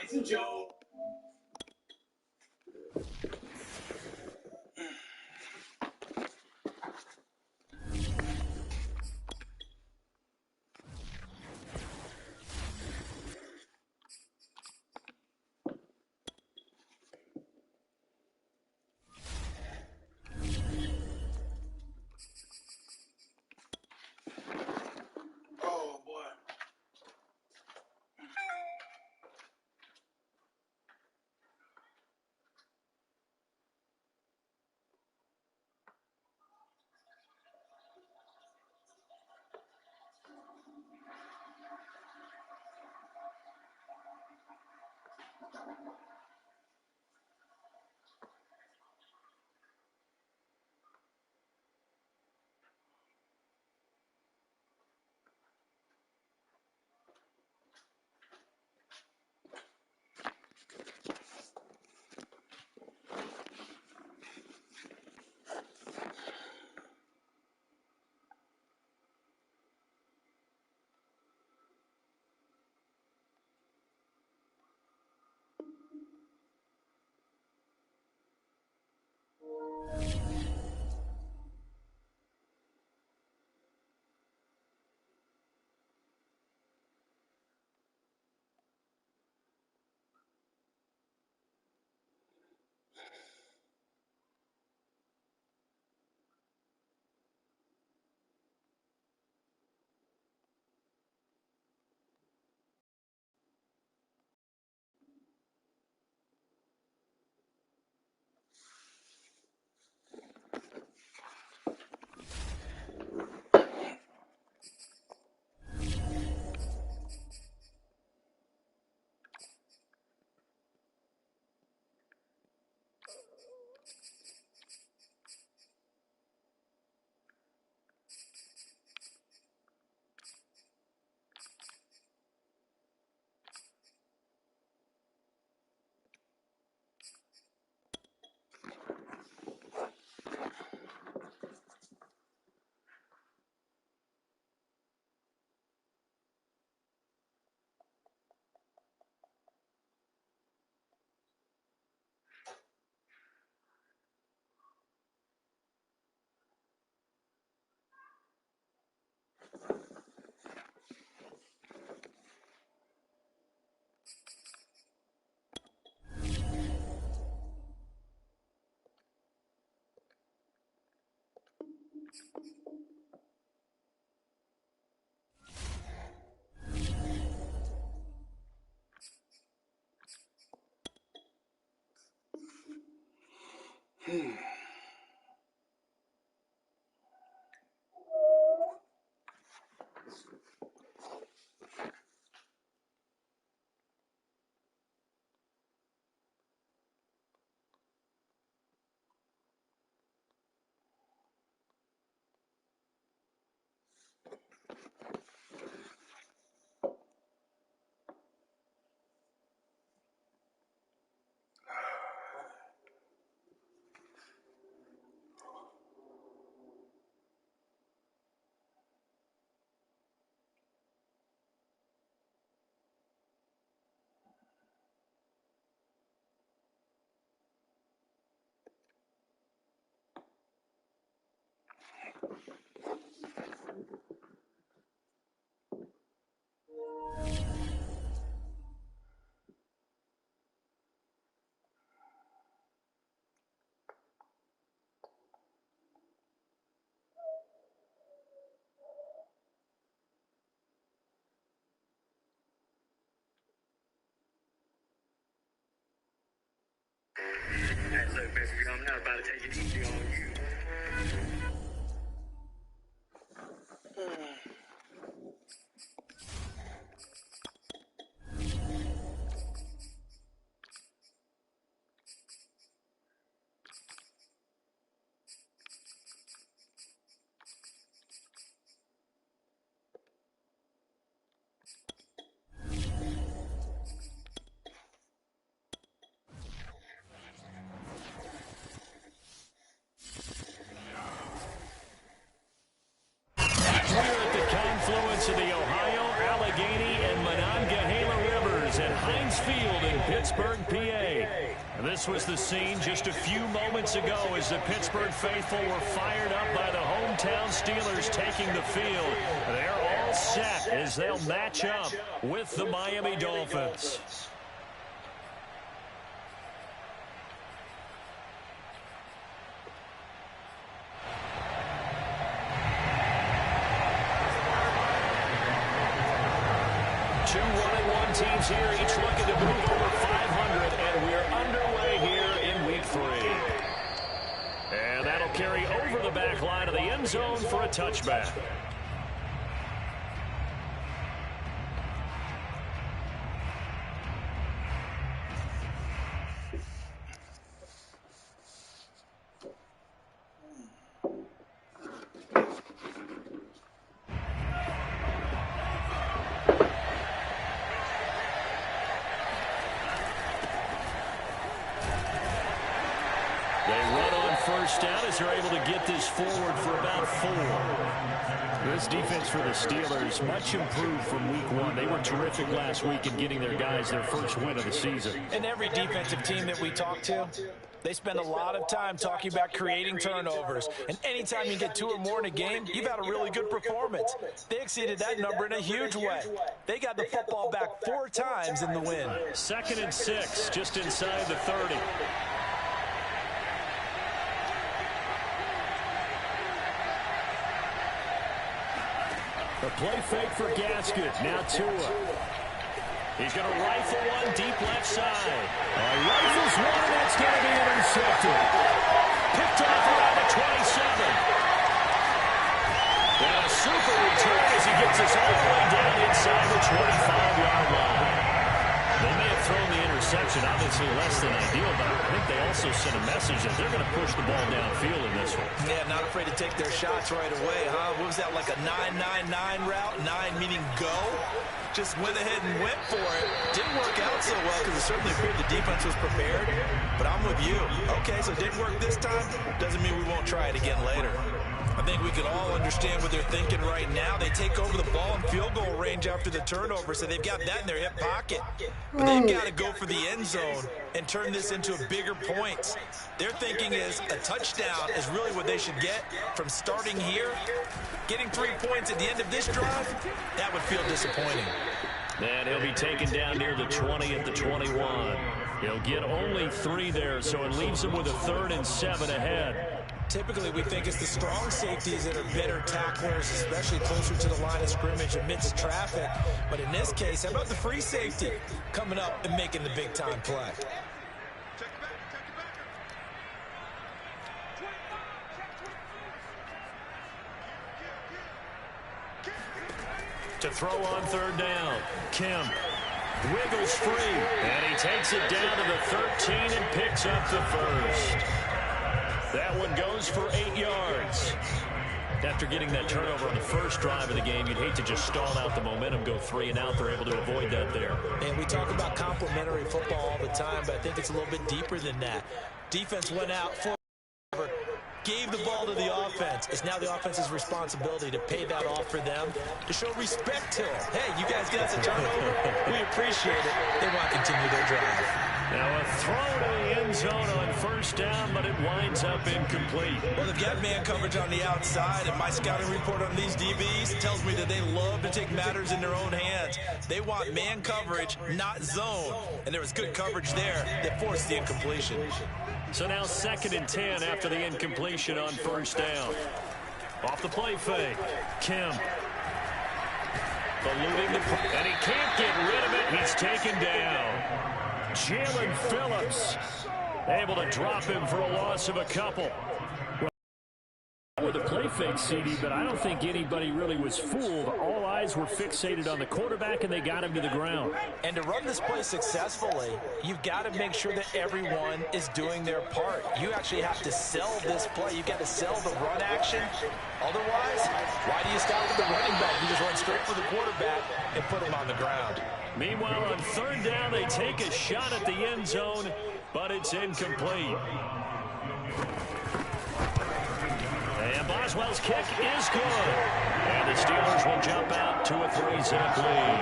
It's a joke. Oh boy. So basically, I'm not about to take it easy on you. Field in Pittsburgh, PA. This was the scene just a few moments ago as the Pittsburgh faithful were fired up by the hometown Steelers taking the field. They're all set as they'll match up with the Miami Dolphins. Two 1-1 teams here, each looking to move over 500, and we're underway here in Week 3. And that'll carry over the back line of the end zone for a touchback. First down as they're able to get this forward for about 4. This defense for the Steelers, much improved from Week 1. They were terrific last week in getting their guys their first win of the season. And every defensive team that we talk to, they spend a lot of time talking about creating turnovers. And anytime you get 2 or more in a game, you've had a really good performance. They exceeded that number in a huge way. They got the football back 4 times in the win. 2nd and 6, just inside the 30. The play fake for Gasket. Now Tua. He's going to rifle one deep left side. Rifles one, and that's going to be intercepted. Picked off around the 27. And a super return as he gets us all the way down inside the 25-yard line. They may have thrown the interception, obviously less than ideal, but I think they also sent a message that they're going to push the ball downfield in this one. Yeah, not afraid to take their shots right away, huh? What was that, like a 9-9-9 route? 9 meaning go? Just went ahead and went for it. Didn't work out so well because it certainly appeared the defense was prepared. But I'm with you. Okay, so it didn't work this time. Doesn't mean we won't try it again later. I think we can all understand what they're thinking right now. They take over the ball in field goal range after the turnover, so they've got that in their hip pocket. But they've got to go for the end zone and turn this into a bigger point. Their thinking is a touchdown is really what they should get from starting here. Getting 3 points at the end of this drive, that would feel disappointing. And he'll be taken down near the 20 at the 21. He'll get only 3 there, so it leaves him with a 3rd and 7 ahead. Typically, we think it's the strong safeties that are better tacklers, especially closer to the line of scrimmage amidst traffic. But in this case, how about the free safety coming up and making the big-time play? To throw on 3rd down, Kim wiggles free, and he takes it down to the 13 and picks up the 1st. That one goes for 8 yards. After getting that turnover on the first drive of the game, you'd hate to just stall out the momentum, go 3 and out. They're able to avoid that there. And we talk about complementary football all the time, but I think it's a little bit deeper than that. Defense went out for gave the ball to the offense. It's now the offense's responsibility to pay that off for them, to show respect to them. Hey, you guys got the turnover. We appreciate it. They want to continue their drive. Now a throw to the end zone on 1st down, but it winds up incomplete. Well, they've got man coverage on the outside, and my scouting report on these DBs tells me that they love to take matters in their own hands. They want man coverage, not zone. And there was good coverage there that forced the incompletion. So now 2nd and 10 after the incompletion on 1st down. Off the play fake, Kim. Eluding and he can't get rid of it. He's taken down. Jalen Phillips able to drop him for a loss of a couple. With a play fake, CD, but I don't think anybody really was fooled. All eyes were fixated on the quarterback, and they got him to the ground. And to run this play successfully, you've got to make sure that everyone is doing their part. You actually have to sell this play. You've got to sell the run action. Otherwise, why do you stop with the running back? You just run straight for the quarterback and put him on the ground. Meanwhile, on 3rd down, they take a shot at the end zone, but it's incomplete. And Boswell's kick is good. And the Steelers will jump out to a 3-zip lead.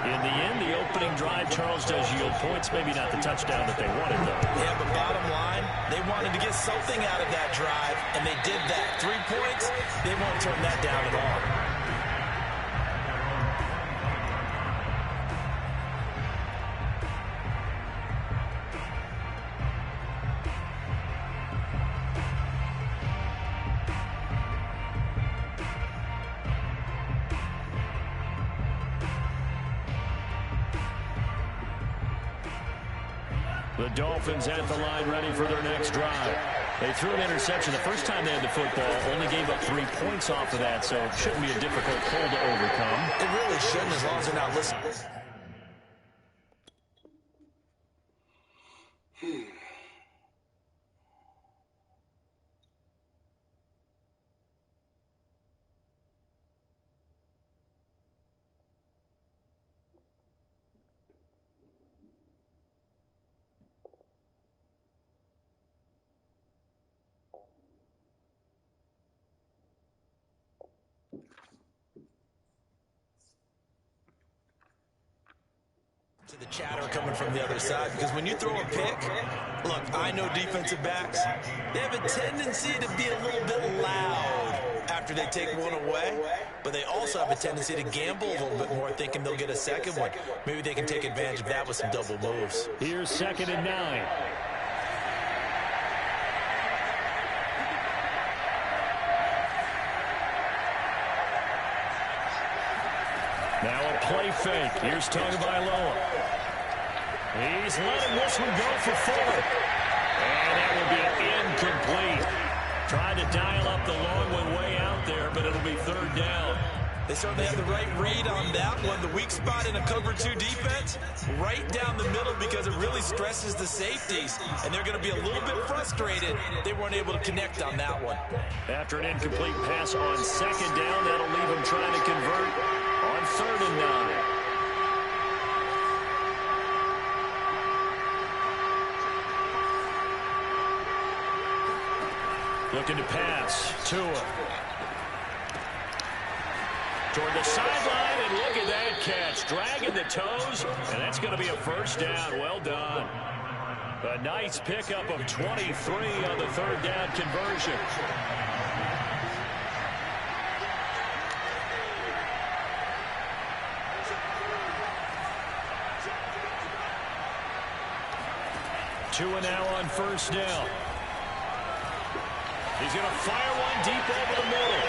In the end, the opening drive, Charles, does yield points. Maybe not the touchdown that they wanted, though. Yeah, but bottom line, they wanted to get something out of that drive, and they did that. 3 points, they won't turn that down at all. The Dolphins at the line ready for their next drive. They threw an interception the first time they had the football, only gave up 3 points off of that, so it shouldn't be a difficult pull to overcome. It really shouldn't, as long as they're not listening. To the chatter coming from the other side, because when you throw a pick, look, I know defensive backs, they have a tendency to be a little bit loud after they take one away, but they also have a tendency to gamble a little bit more, thinking they'll get a second one. Maybe they can take advantage of that with some double moves. Here's 2nd and 9. Now a play fake. Here's Tagovailoa. He's letting this one go for 4. And that will be incomplete. Tried to dial up the long one way out there, but it'll be 3rd down. They certainly have the right read on that one. The weak spot in a cover 2 defense, right down the middle, because it really stresses the safeties. And they're going to be a little bit frustrated they weren't able to connect on that one. After an incomplete pass on 2nd down, that'll leave them trying to convert on 3rd and 9. Looking to pass. Tua. Toward the sideline, and look at that catch. Dragging the toes, and that's going to be a 1st down. Well done. A nice pickup of 23 on the 3rd down conversion. Tua now on 1st down. He's going to fire one deep over the middle.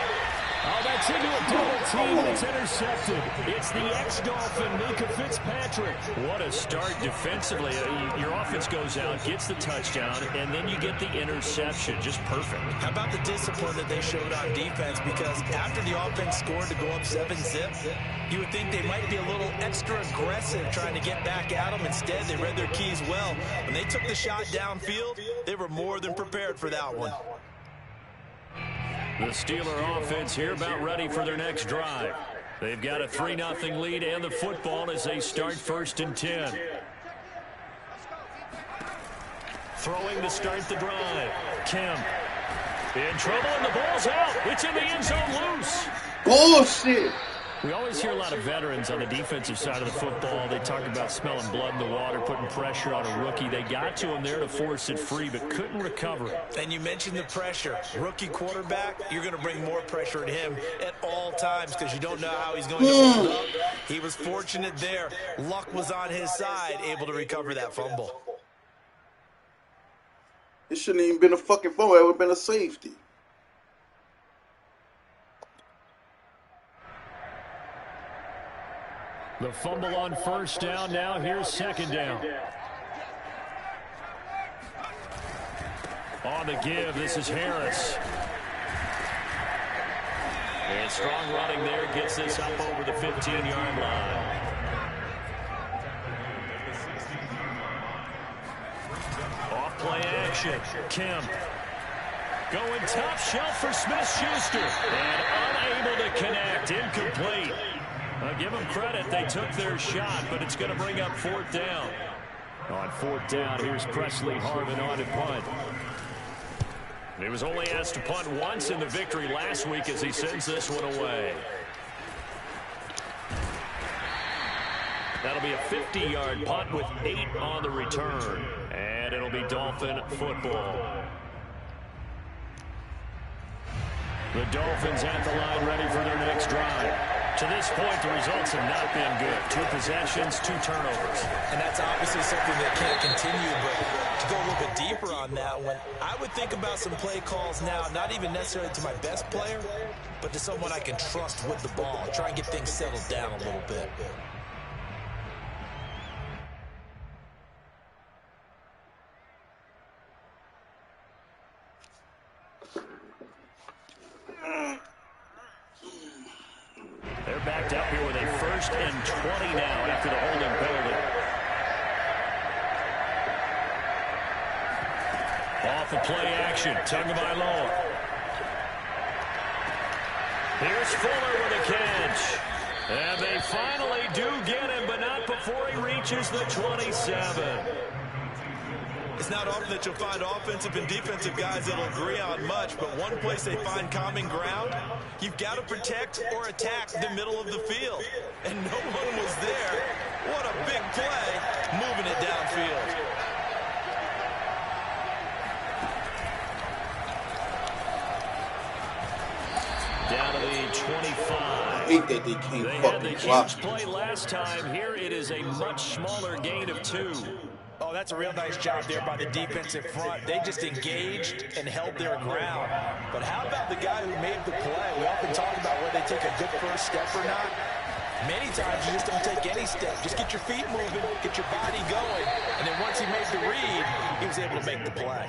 Oh, that's into a double team, and it's intercepted. It's the ex-Dolphin, Mika Fitzpatrick. What a start defensively. Your offense goes out, gets the touchdown, and then you get the interception. Just perfect. How about the discipline that they showed on defense? Because after the offense scored to go up 7-zip, you would think they might be a little extra aggressive trying to get back at them. Instead, they read their keys well. When they took the shot downfield, they were more than prepared for that one. The Steeler offense here about ready for their next drive. They've got a 3-0 lead and the football as they start 1st and 10. Throwing to start the drive. Kemp. In trouble and the ball's out. It's in the end zone loose. Bullshit. We always hear a lot of veterans on the defensive side of the football. They talk about smelling blood in the water, putting pressure on a rookie. They got to him there to force it free, but couldn't recover it. And you mentioned the pressure. Rookie quarterback, you're going to bring more pressure at him at all times because you don't know how he's going to hold up. He was fortunate there. Luck was on his side, able to recover that fumble. It shouldn't even been a fucking fumble. It would have been a safety. The fumble on 1st down. Now here's 2nd down. On the give, this is Harris. And strong running there gets this up over the 15-yard line. Off play action. Kemp. Going top shelf for Smith-Schuster. And unable to connect. Incomplete. I'll give them credit. They took their shot, but it's going to bring up 4th down. On 4th down, here's Presley Harvin on to punt. He was only asked to punt once in the victory last week as he sends this one away. That'll be a 50-yard punt with 8 on the return. And it'll be Dolphin football. The Dolphins at the line ready for their next drive. To this point, the results have not been good. 2 possessions, 2 turnovers. And that's obviously something that can't continue, but to go a little bit deeper on that one, I would think about some play calls now, not even necessarily to my best player, but to someone I can trust with the ball. Try and get things settled down a little bit. They're backed up here with a 1st and 20 now after the holding penalty. Off of play action, Tagovailoa. Here's Fuller with a catch. And they finally do get him, but not before he reaches the 27. It's not often that you'll find offensive and defensive guys that'll agree on much, but one place they find common ground, you've got to protect or attack the middle of the field. And no one was there. What a big play, moving it downfield. Down to the 25. I hate that they can't They had the fucking block. huge play last time. Here it is a much smaller gain of 2. Oh, that's a real nice job there by the defensive front. They just engaged and held their ground. But how about the guy who made the play? We often talk about whether they take a good first step or not. Many times you just don't take any step. Just get your feet moving, get your body going. And then once he made the read, he was able to make the play.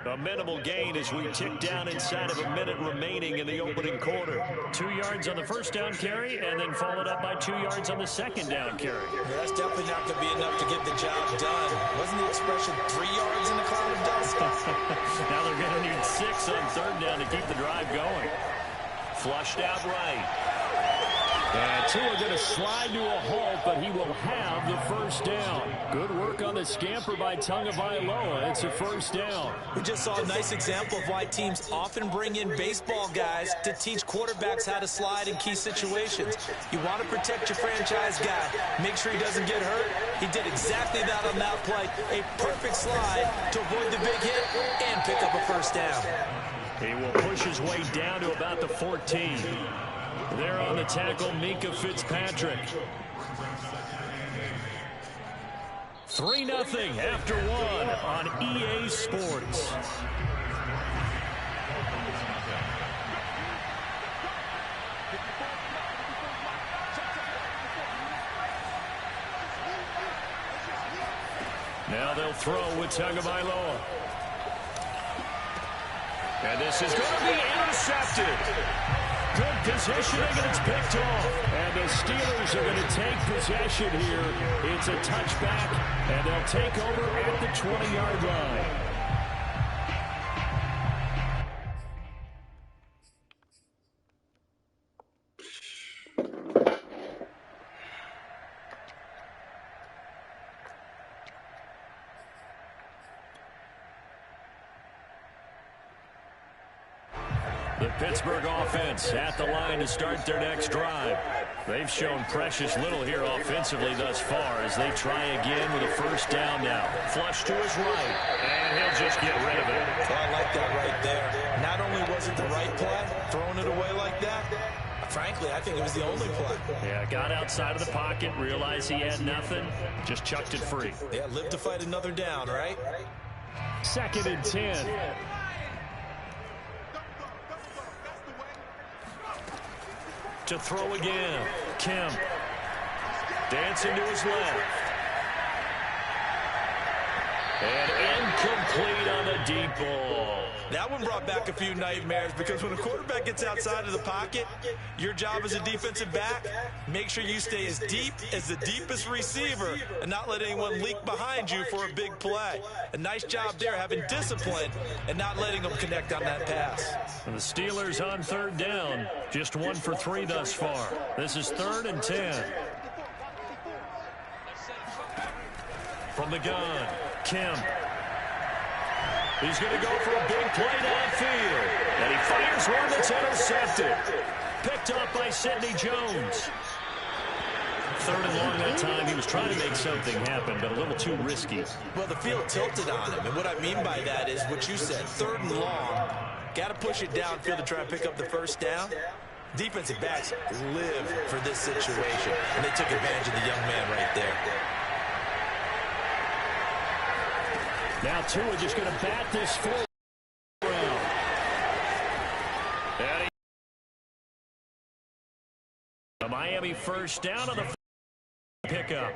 A minimal gain as we tick down inside of a minute remaining in the opening quarter. 2 yards on the first down carry, and then followed up by 2 yards on the second down carry. Yeah, that's definitely not going to be enough to get the job done. Wasn't the expression 3 yards in a cloud of dust? Now they're going to need 6 on 3rd down to keep the drive going. Flushed out right. And Tua going to slide to a halt, but he will have the first down. Good work on the scamper by Tagovailoa. It's a 1st down. We just saw a nice example of why teams often bring in baseball guys to teach quarterbacks how to slide in key situations. You want to protect your franchise guy. Make sure he doesn't get hurt. He did exactly that on that play. A perfect slide to avoid the big hit and pick up a 1st down. He will push his way down to about the 14. There on the tackle, Mika Fitzpatrick. 3-0 after 1 on EA Sports. Now they'll throw with Tagovailoa. And this is going to be intercepted. Good positioning, and it's picked off. And the Steelers are going to take possession here. It's a touchback, and they'll take over at the 20-yard line. The Pittsburgh offense at the line to start their next drive. They've shown precious little here offensively thus far as they try again with a 1st down now. Flush to his right, and he'll just get rid of it. Well, I like that right there. Not only was it the right play, throwing it away like that, frankly, I think it was the only play. Yeah, got outside of the pocket, realized he had nothing, just chucked it free. Yeah, live to fight another down, right? 2nd and 10. To throw again, Kemp. Dancing to his left. And incomplete on the deep ball. That one brought back a few nightmares because when a quarterback gets outside of the pocket, your job as a defensive back, make sure you stay as deep as the deepest receiver and not let anyone leak behind you for a big play. A nice job there having discipline and not letting them connect on that pass. And the Steelers on 3rd down, just 1 for 3 thus far. This is 3rd and 10. From the gun, Kemp. He's going to go for a big play downfield. And he fires one that's intercepted. Picked up by Sidney Jones. third and long that time. He was trying to make something happen, but a little too risky. Well, the field tilted on him, and what I mean by that is what you said, third and long. Got to push it downfield to try and pick up the first down. Defensive backs live for this situation, and they took advantage of the young man right there. Now Tua just going to bat this forward. A Miami first down on the pickup.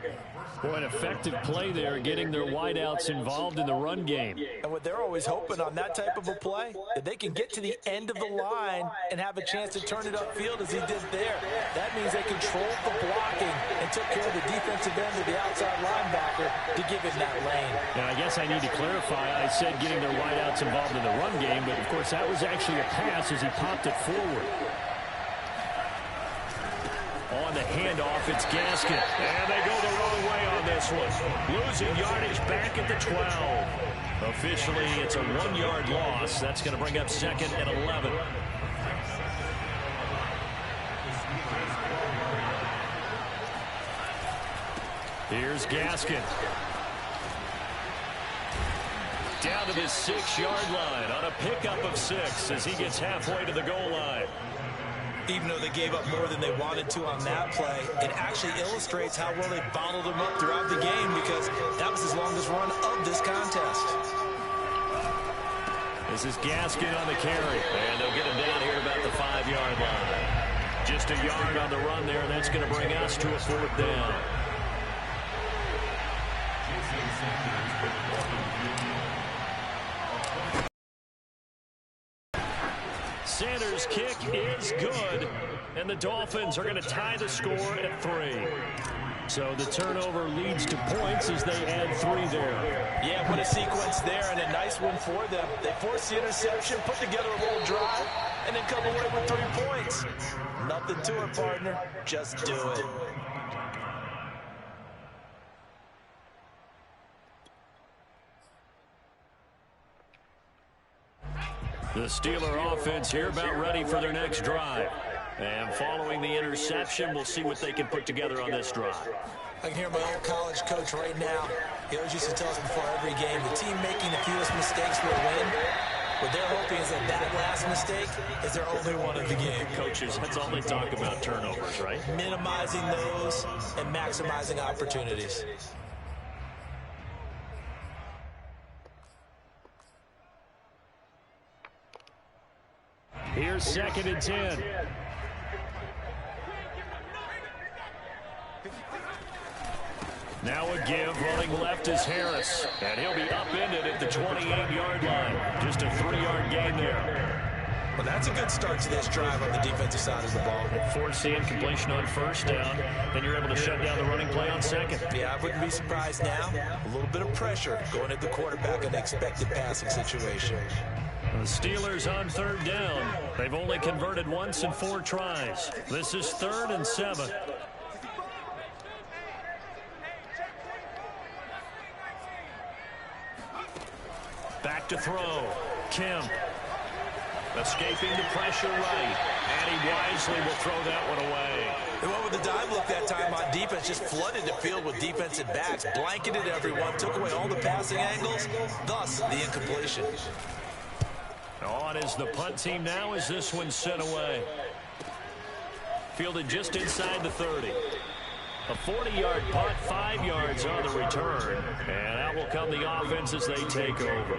Boy, an effective play there, getting their wideouts involved in the run game. And what they're always hoping on that type of a play, that they can get to the end of the line and have a chance to turn it upfield as he did there. That means they controlled the blocking and took care of the defensive end of the outside linebacker to give him that lane. Now, I guess I need to clarify. I said getting their wideouts involved in the run game, but, of course, that was actually a pass as he popped it forward. On the handoff, it's Gaskin. And they go the wrong way on this one. Losing yardage back at the 12. Officially, it's a 1-yard loss. That's going to bring up 2nd and 11. Here's Gaskin. Down to the 6-yard line on a pickup of 6 as he gets halfway to the goal line. Even though they gave up more than they wanted to on that play, it actually illustrates how well they bottled them up throughout the game because that was his longest run of this contest. This is Gaskin on the carry, and they'll get him down here about the 5-yard line. Just a yard on the run there, and that's going to bring us to a 4th down. Sanders' kick is good, and the Dolphins are going to tie the score at 3. So the turnover leads to points as they add 3 there. Yeah, what a sequence there, and a nice one for them. They force the interception, put together a little drive, and then come away with 3 points. Nothing to it, partner. Just do it. The Steeler offense here about ready for their next drive. And following the interception, we'll see what they can put together on this drive. I can hear my old college coach right now. He always used to tell us before every game, the team making the fewest mistakes will win. What they're hoping is that last mistake is their only one of the game. Coaches, that's all they talk about, turnovers, right? Minimizing those and maximizing opportunities. Here's 2nd and 10. Now a give, running left is Harris. And he'll be upended at the 28-yard line. Just a 3-yard gain there. Well, that's a good start to this drive on the defensive side of the ball. Force the incompletion on 1st down. Then you're able to shut down the running play on 2nd. Yeah, I wouldn't be surprised now. A little bit of pressure going at the quarterback in the expected passing situation. The Steelers on 3rd down. They've only converted once in 4 tries. This is 3rd and 7. Back to throw. Kemp. Escaping the pressure right. And he wisely will throw that one away. They went with the dive look that time on defense, just flooded the field with defensive backs, blanketed everyone, took away all the passing angles, thus the incompletion. On is the punt team now as this one's sent away. Fielded just inside the 30. A 40-yard punt, 5 yards on the return. And out will come the offense as they take over.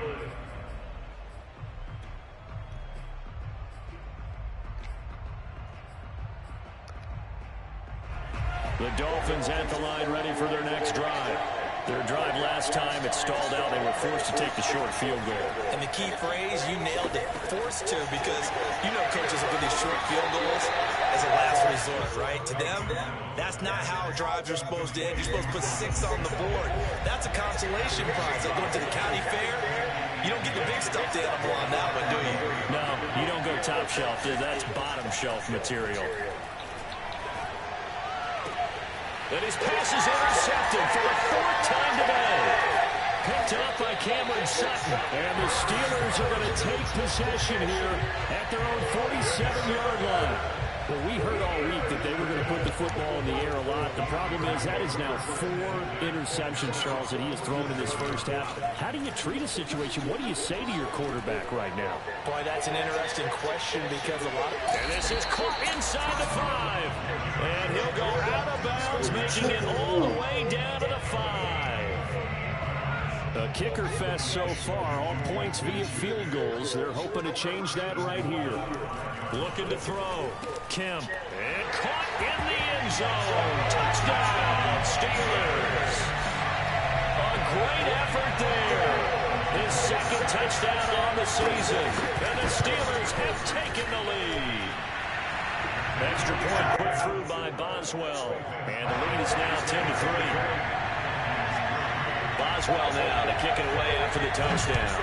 The Dolphins at the line ready for their next drive. Their drive last time, it stalled out. They were forced to take the short field goal. And the key phrase, you nailed it, forced to, because you know coaches look at these short field goals as a last resort, right? To them, that's not how drives are supposed to end. You're supposed to put 6 on the board. That's a consolation prize. Like going to the county fair, you don't get the big stuffed animal on that one, do you? No, you don't go top shelf. That's bottom shelf material. And his pass is intercepted for the 4th time today. Picked up by Cameron Sutton. And the Steelers are going to take possession here at their own 47-yard line. Well, we heard all week that they were going to put the football in the air a lot. The problem is that is now 4 interceptions, Charles, that he has thrown in this first half. How do you treat a situation? What do you say to your quarterback right now? Boy, that's an interesting question because a lot of... And this is caught inside the 5. And he'll go out of bounds, making it all the way down to the 5. A kicker fest so far, all points via field goals. They're hoping to change that right here. Looking to throw. Kemp. And caught in the end zone. Touchdown, Steelers. A great effort there. His second touchdown on the season. And the Steelers have taken the lead. Extra point put through by Boswell. And the lead is now 10-3. Boswell now to kick it away after the touchdown.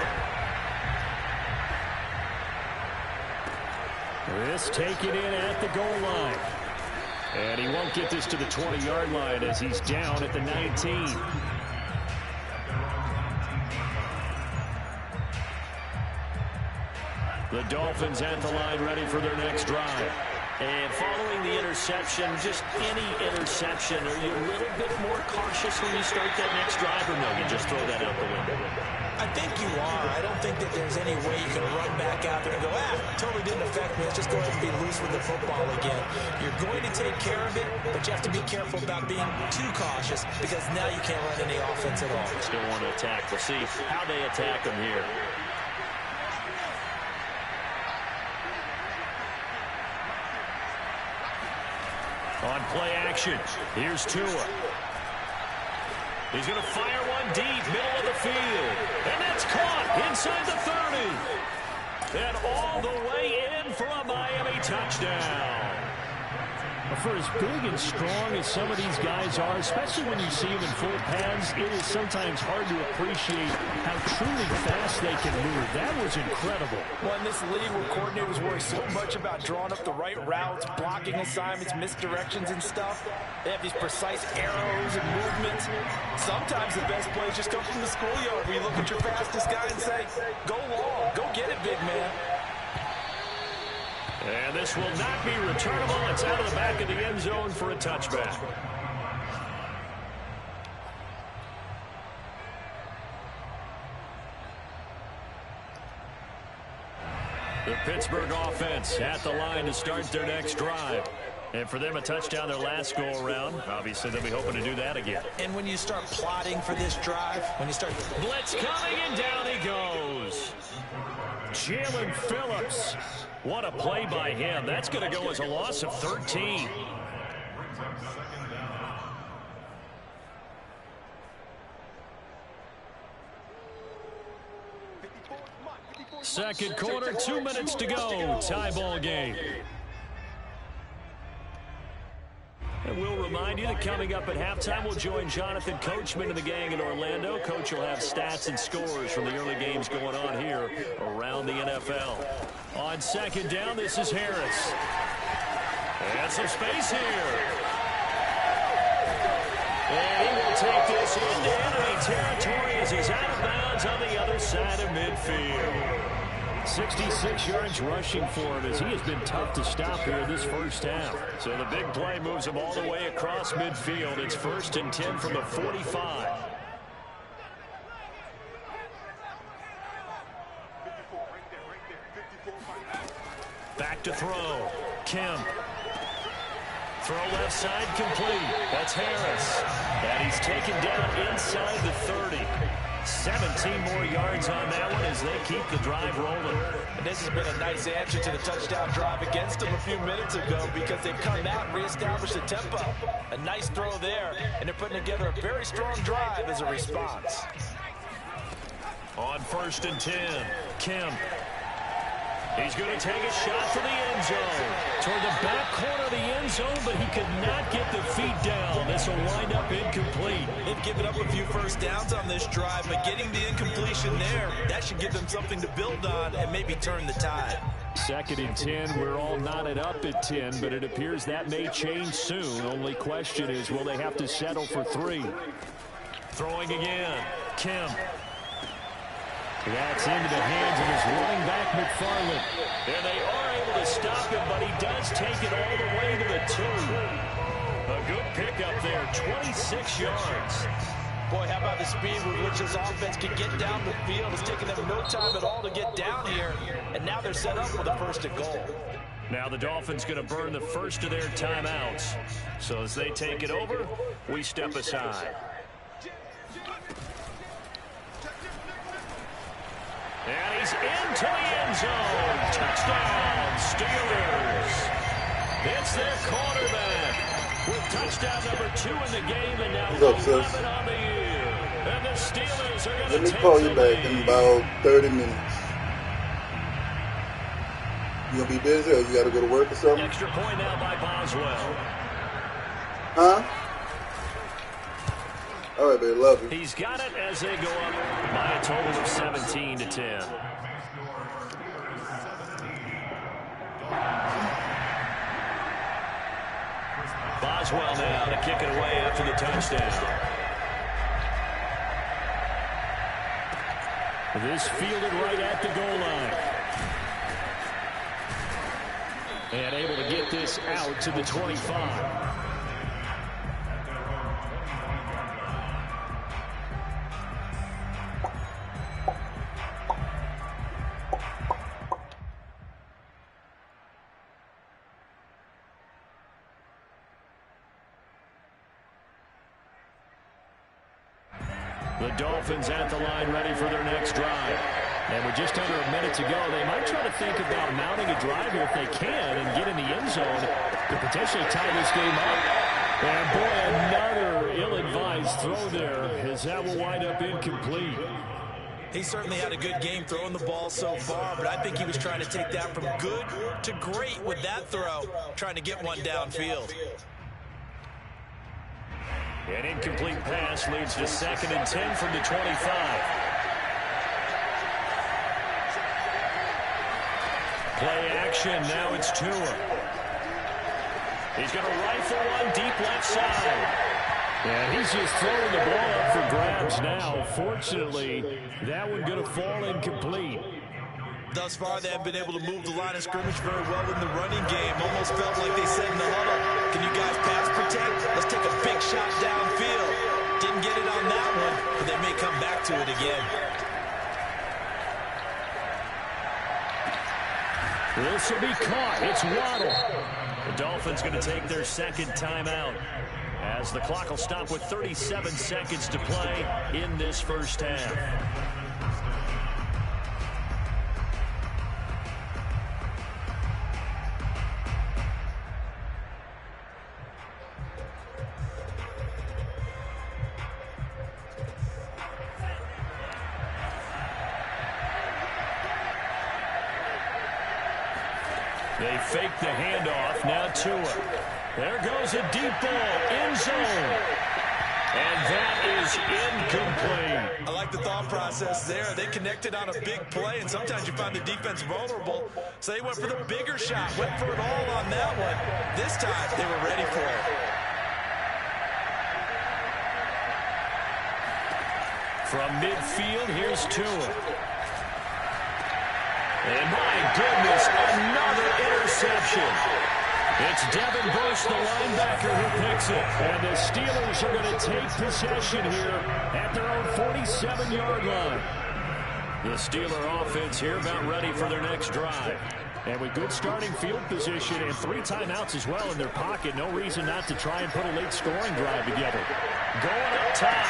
This taken in at the goal line. And he won't get this to the 20-yard line as he's down at the 19. The Dolphins at the line ready for their next drive. And following the interception, just any interception, are you a little bit more cautious when you start that next drive, or no, you just throw that out the window? I think you are. I don't think that there's any way you can run back out there and go, totally didn't affect me. Let's just go ahead and be loose with the football again. You're going to take care of it, but you have to be careful about being too cautious because now you can't run any offense at all. Still want to attack. We'll see how they attack them here. On play action, here's Tua. He's going to fire one deep, middle of the field. And that's caught inside the 30. And all the way in for a Miami touchdown. For as big and strong as some of these guys are, especially when you see them in full pads, it is sometimes hard to appreciate how truly fast they can move. That was incredible. Well, in this league where coordinators worry so much about drawing up the right routes, blocking assignments, misdirections and stuff, they have these precise arrows and movements. Sometimes the best plays just come from the schoolyard where you look at your fastest guy and say, go long, go get it, big man. And this will not be returnable. It's out of the back of the end zone for a touchback. The Pittsburgh offense at the line to start their next drive. And for them, a touchdown their last go-around. Obviously, they'll be hoping to do that again. And when you start plotting for this drive, when you start... Blitz coming, and down he goes. Jalen Phillips. What a play by him. That's going to go as a loss of 13. Second quarter, 2 minutes to go. Tie ball game. And we'll remind you that coming up at halftime, we'll join Jonathan Coachman and the gang in Orlando. Coach will have stats and scores from the early games going on here around the NFL. On second down, this is Harris. And some space here. And he will take this into enemy territory as he's out of bounds on the other side of midfield. 66 yards rushing for him as he has been tough to stop here this first half. So the big play moves him all the way across midfield. It's 1st and 10 from the 45. Back to throw. Kemp. Throw left side complete. That's Harris. And he's taken down inside the 30. 17 more yards on that one as they keep the drive rolling. And this has been a nice answer to the touchdown drive against them a few minutes ago because they've come out and reestablished the tempo. A nice throw there, and they're putting together a very strong drive as a response. On 1st and 10, Kemp. He's going to take a shot for the end zone. Toward the back corner of the end zone, but he could not get the feet down. This will wind up incomplete. They've given up a few first downs on this drive, but getting the incompletion there, that should give them something to build on and maybe turn the tide. 2nd and 10, we're all knotted up at 10, but it appears that may change soon. Only question is, will they have to settle for 3? Throwing again, Kemp. That's into the hands of his running back, McFarland. And they are able to stop him, but he does take it all the way to the 2. A good pickup there, 26 yards. Boy, how about the speed with which this offense can get down the field? It's taken them no time at all to get down here, and now they're set up for the first and goal. Now the Dolphins going to burn the first of their timeouts. So as they take it over, we step aside. And he's into the end zone. Touchdown, Steelers. It's their quarterback with touchdown number 2 in the game, and now 11 on the year. And the Steelers are going to take the lead. Let me call you back in about 30 minutes. You gonna be busy or you gotta go to work or something? Extra point now by Boswell. Huh? All right, baby, love you. He's got it as they go up by a total of 17-10. Boswell now to kick it away after the touchdown. This fielded right at the goal line. And able to get this out to the 25. The Dolphins at the line ready for their next drive. And with just under a minute to go, they might try to think about mounting a drive here if they can and get in the end zone to potentially tie this game up. And boy, another ill-advised throw there as that will wind up incomplete. He certainly had a good game throwing the ball so far, but I think he was trying to take that from good to great with that throw, trying to get one downfield. An incomplete pass leads to 2nd and 10 from the 25. Play action, now it's Tua. He's going to rifle one deep left side. And he's just throwing the ball up for grabs now. Fortunately, that one going to fall incomplete. Thus far, they haven't been able to move the line of scrimmage very well in the running game. Almost felt like they said in the huddle, can you guys pass protect? Let's take a big shot downfield. Didn't get it on that one, but they may come back to it again. This will be caught. It's Waddle. The Dolphins going to take their second timeout as the clock will stop with 37 seconds to play in this first half. They fake the handoff. Now Tua. There goes a deep ball. End zone. And that is incomplete. I like the thought process there. They connected on a big play, and sometimes you find the defense vulnerable. So they went for the bigger shot. Went for it all on that one. This time, they were ready for it. From midfield, here's Tua. And my goodness, another interception. It's Devin Bush, the linebacker, who picks it. And the Steelers are going to take possession here at their own 47-yard line. The Steeler offense here about ready for their next drive. And with good starting field position and 3 timeouts as well in their pocket, no reason not to try and put a late scoring drive together. Going up top.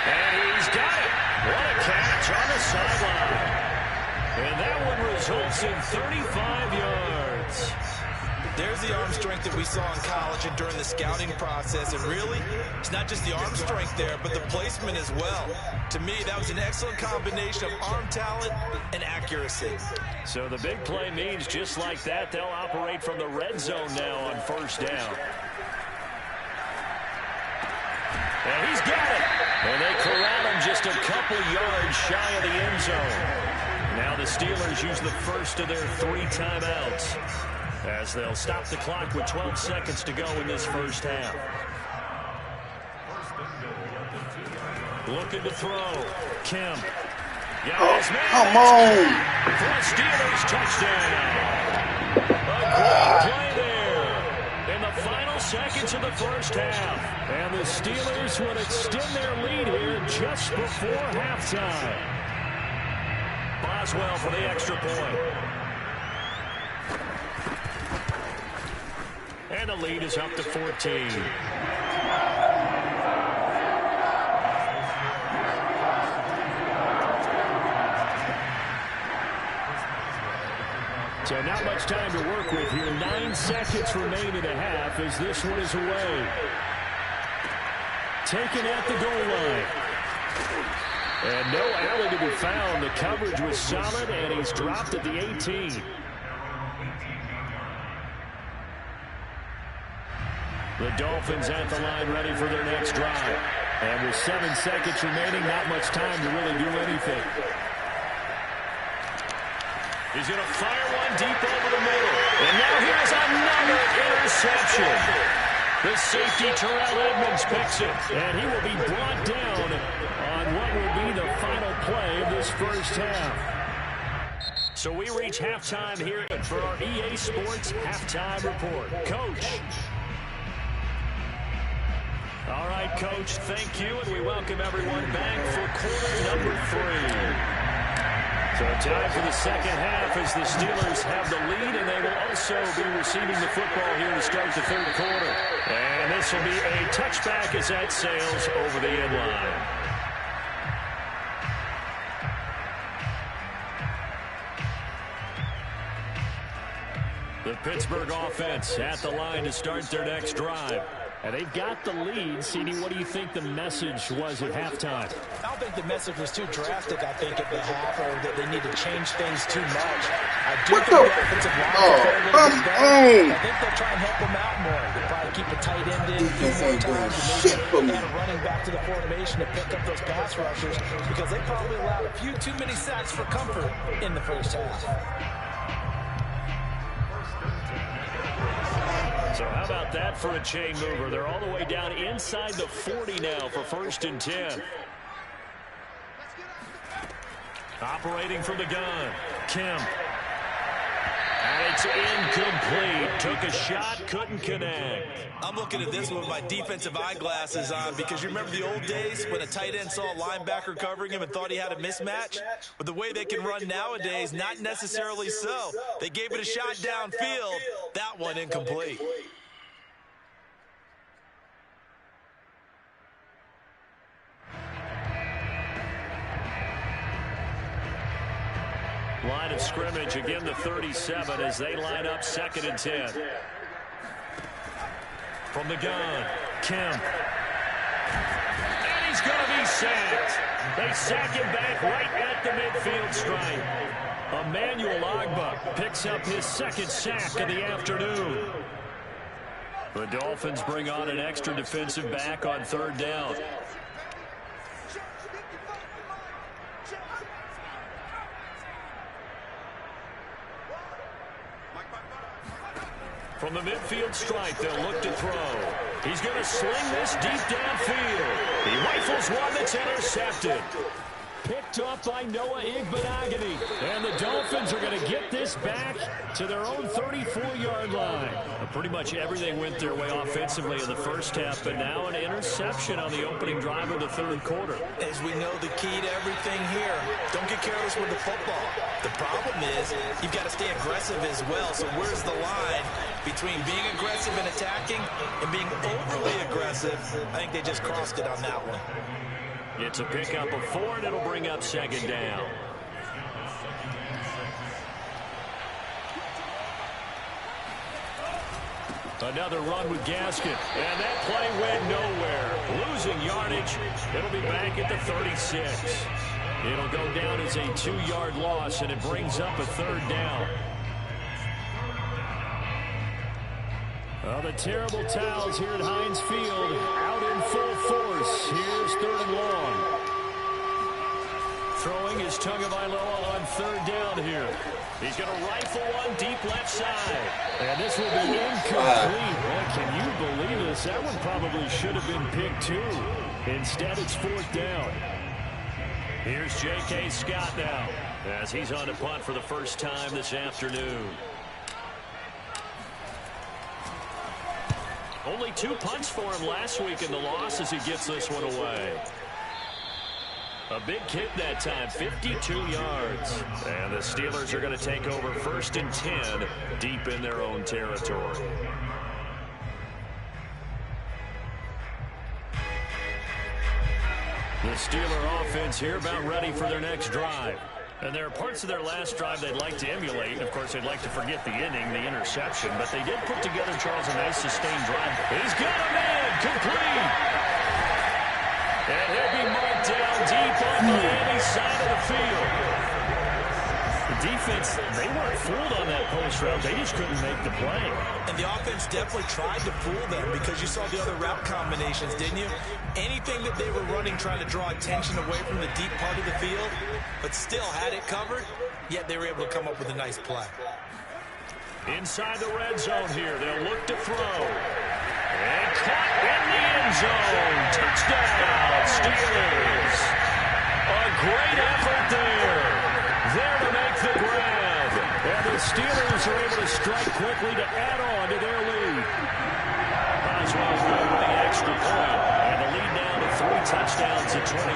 And he's got it. What a catch on the sideline. And that one results in 35 yards. There's the arm strength that we saw in college and during the scouting process. And really, it's not just the arm strength there, but the placement as well. To me, that was an excellent combination of arm talent and accuracy. So the big play means just like that, they'll operate from the red zone now on first down. And he's got it. And they corral him just a couple yards shy of the end zone. Now the Steelers use the first of their 3 timeouts as they'll stop the clock with 12 seconds to go in this first half. Looking to throw. Kemp. Got his man. Come on. For a Steelers touchdown. A great play there in the final seconds of the first half. And the Steelers would extend their lead here just before halftime. Boswell for the extra point. And the lead is up to 14. So not much time to work with here. 9 seconds remain in the half as this one is away. Taken at the goal line. And no alley to be found. The coverage was solid, and he's dropped at the 18. The Dolphins at the line ready for their next drive. And with 7 seconds remaining, not much time to really do anything. He's going to fire one deep over the middle. And now here's another interception. The safety, Terrell Edmonds, picks it. And he will be brought down on what will be the final play of this first half. So we reach halftime here for our EA Sports Halftime Report. Coach. All right, Coach, thank you. And we welcome everyone back for quarter number 3. So time for the second half as the Steelers have the lead, and they will also be receiving the football here to start the third quarter. And this will be a touchback as that sails over the end line. The Pittsburgh offense at the line to start their next drive. And they've got the lead. CD, what do you think the message was at halftime? I don't think the message was too drastic, I think, at the half, or that they need to change things too much. I do think the offensive line will play a little bit better. I think they'll try and help them out more. They'll probably keep a tight end in a few more times and maybe add a running back to the formation to pick up those pass rushers because they probably allowed a few too many sacks for comfort in the first half. So how about that for a chain mover? They're all the way down inside the 40 now for 1st and 10. Operating from the gun, Kim. And it's incomplete. Took a shot, couldn't connect. I'm looking at this one with my defensive eyeglasses on because you remember the old days when a tight end saw a linebacker covering him and thought he had a mismatch? But the way they can run nowadays, not necessarily so. They gave it a shot downfield. That one incomplete. Line of scrimmage, again the 37 as they line up 2nd and 10. From the gun, Kim. And he's going to be sacked. They sack him back right at the midfield stripe. Emmanuel Ogbah picks up his 2nd sack of the afternoon. The Dolphins bring on an extra defensive back on 3rd down. From the midfield stripe, they'll look to throw. He's going to sling this deep downfield. He rifles one that's intercepted. Picked off by Noah Igbenogany. And the Dolphins are going to get this back to their own 34-yard line. Pretty much everything went their way offensively in the first half, but now an interception on the opening drive of the 3rd quarter. As we know, the key to everything here, don't get careless with the football. The problem is you've got to stay aggressive as well. So where's the line between being aggressive and attacking and being overly aggressive? I think they just crossed it on that one. It's a pickup of 4, and it'll bring up 2nd down. Another run with Gaskin, and that play went nowhere. Losing yardage, it'll be back at the 36. It'll go down as a 2-yard loss, and it brings up a 3rd down. Well, the terrible towels here at Heinz Field out in full force. Here's 3rd and long. Throwing is Tagovailoa on 3rd down here. He's going to rifle one deep left side. And this will be incomplete. Well, can you believe this? That one probably should have been picked too. Instead, it's 4th down. Here's J.K. Scott now as he's on to punt for the first time this afternoon. Only 2 punts for him last week in the loss as he gets this one away. A big kick that time, 52 yards. And the Steelers are going to take over 1st and 10 deep in their own territory. The Steeler offense here about ready for their next drive. And there are parts of their last drive they'd like to emulate. Of course, they'd like to forget the inning, the interception. But they did put together, Charles, a nice sustained drive. He's got a man, complete. And he'll be marked down deep on Miami's side of the field. The defense, they weren't fooled on that post route. They just couldn't make the play. And the offense definitely tried to fool them because you saw the other route combinations, didn't you? Anything that they were running trying to draw attention away from the deep part of the field, but still had it covered, yet they were able to come up with a nice play. Inside the red zone here, they'll look to throw. And caught in the end zone. Touchdown, Steelers. A great effort there. There to make the grab. And the Steelers are able to strike quickly to add on to their lead. Boswell's good with the extra point. And the lead down to 3 touchdowns at 21.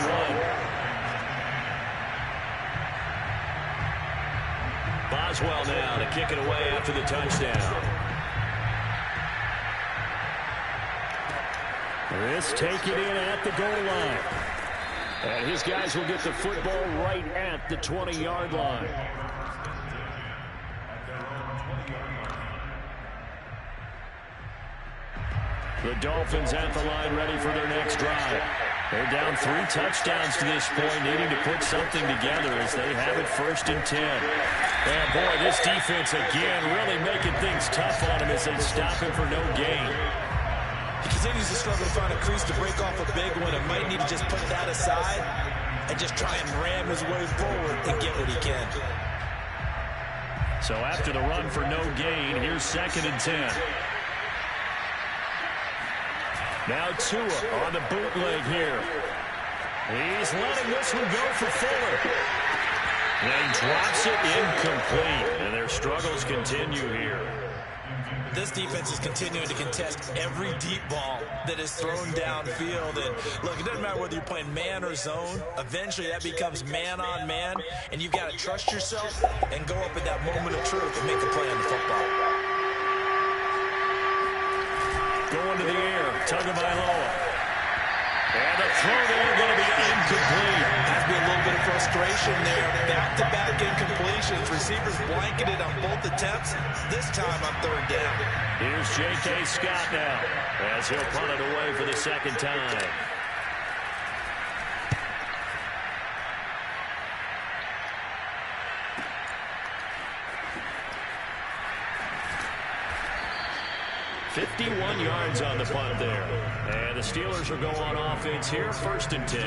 Boswell now to kick it away after the touchdown. This take it in at the goal line. And his guys will get the football right at the 20-yard line. The Dolphins at the line ready for their next drive. They're down 3 touchdowns to this point, needing to put something together as they have it 1st and 10. And boy, this defense again really making things tough on him as they stop him for no gain. He continues to struggle to find a crease to break off a big one and might need to just put that aside and just try and ram his way forward and get what he can. So after the run for no gain, here's 2nd and 10. Now Tua on the bootleg here. He's letting this one go for Fuller. And he drops it incomplete. And their struggles continue here. This defense is continuing to contest every deep ball that is thrown downfield. And look, it doesn't matter whether you're playing man or zone. Eventually that becomes man on man. And you've got to trust yourself and go up at that moment of truth and make a play on the football. Going to the air, Tagovailoa. And the throw there going to be incomplete. Has to be a little bit of frustration there. Back-to-back incompletions. Receivers blanketed on both attempts. This time on 3rd down. Here's J.K. Scott now as he'll punt it away for the 2nd time. .51 yards on the punt there. And the Steelers will go on offense here, 1st and 10.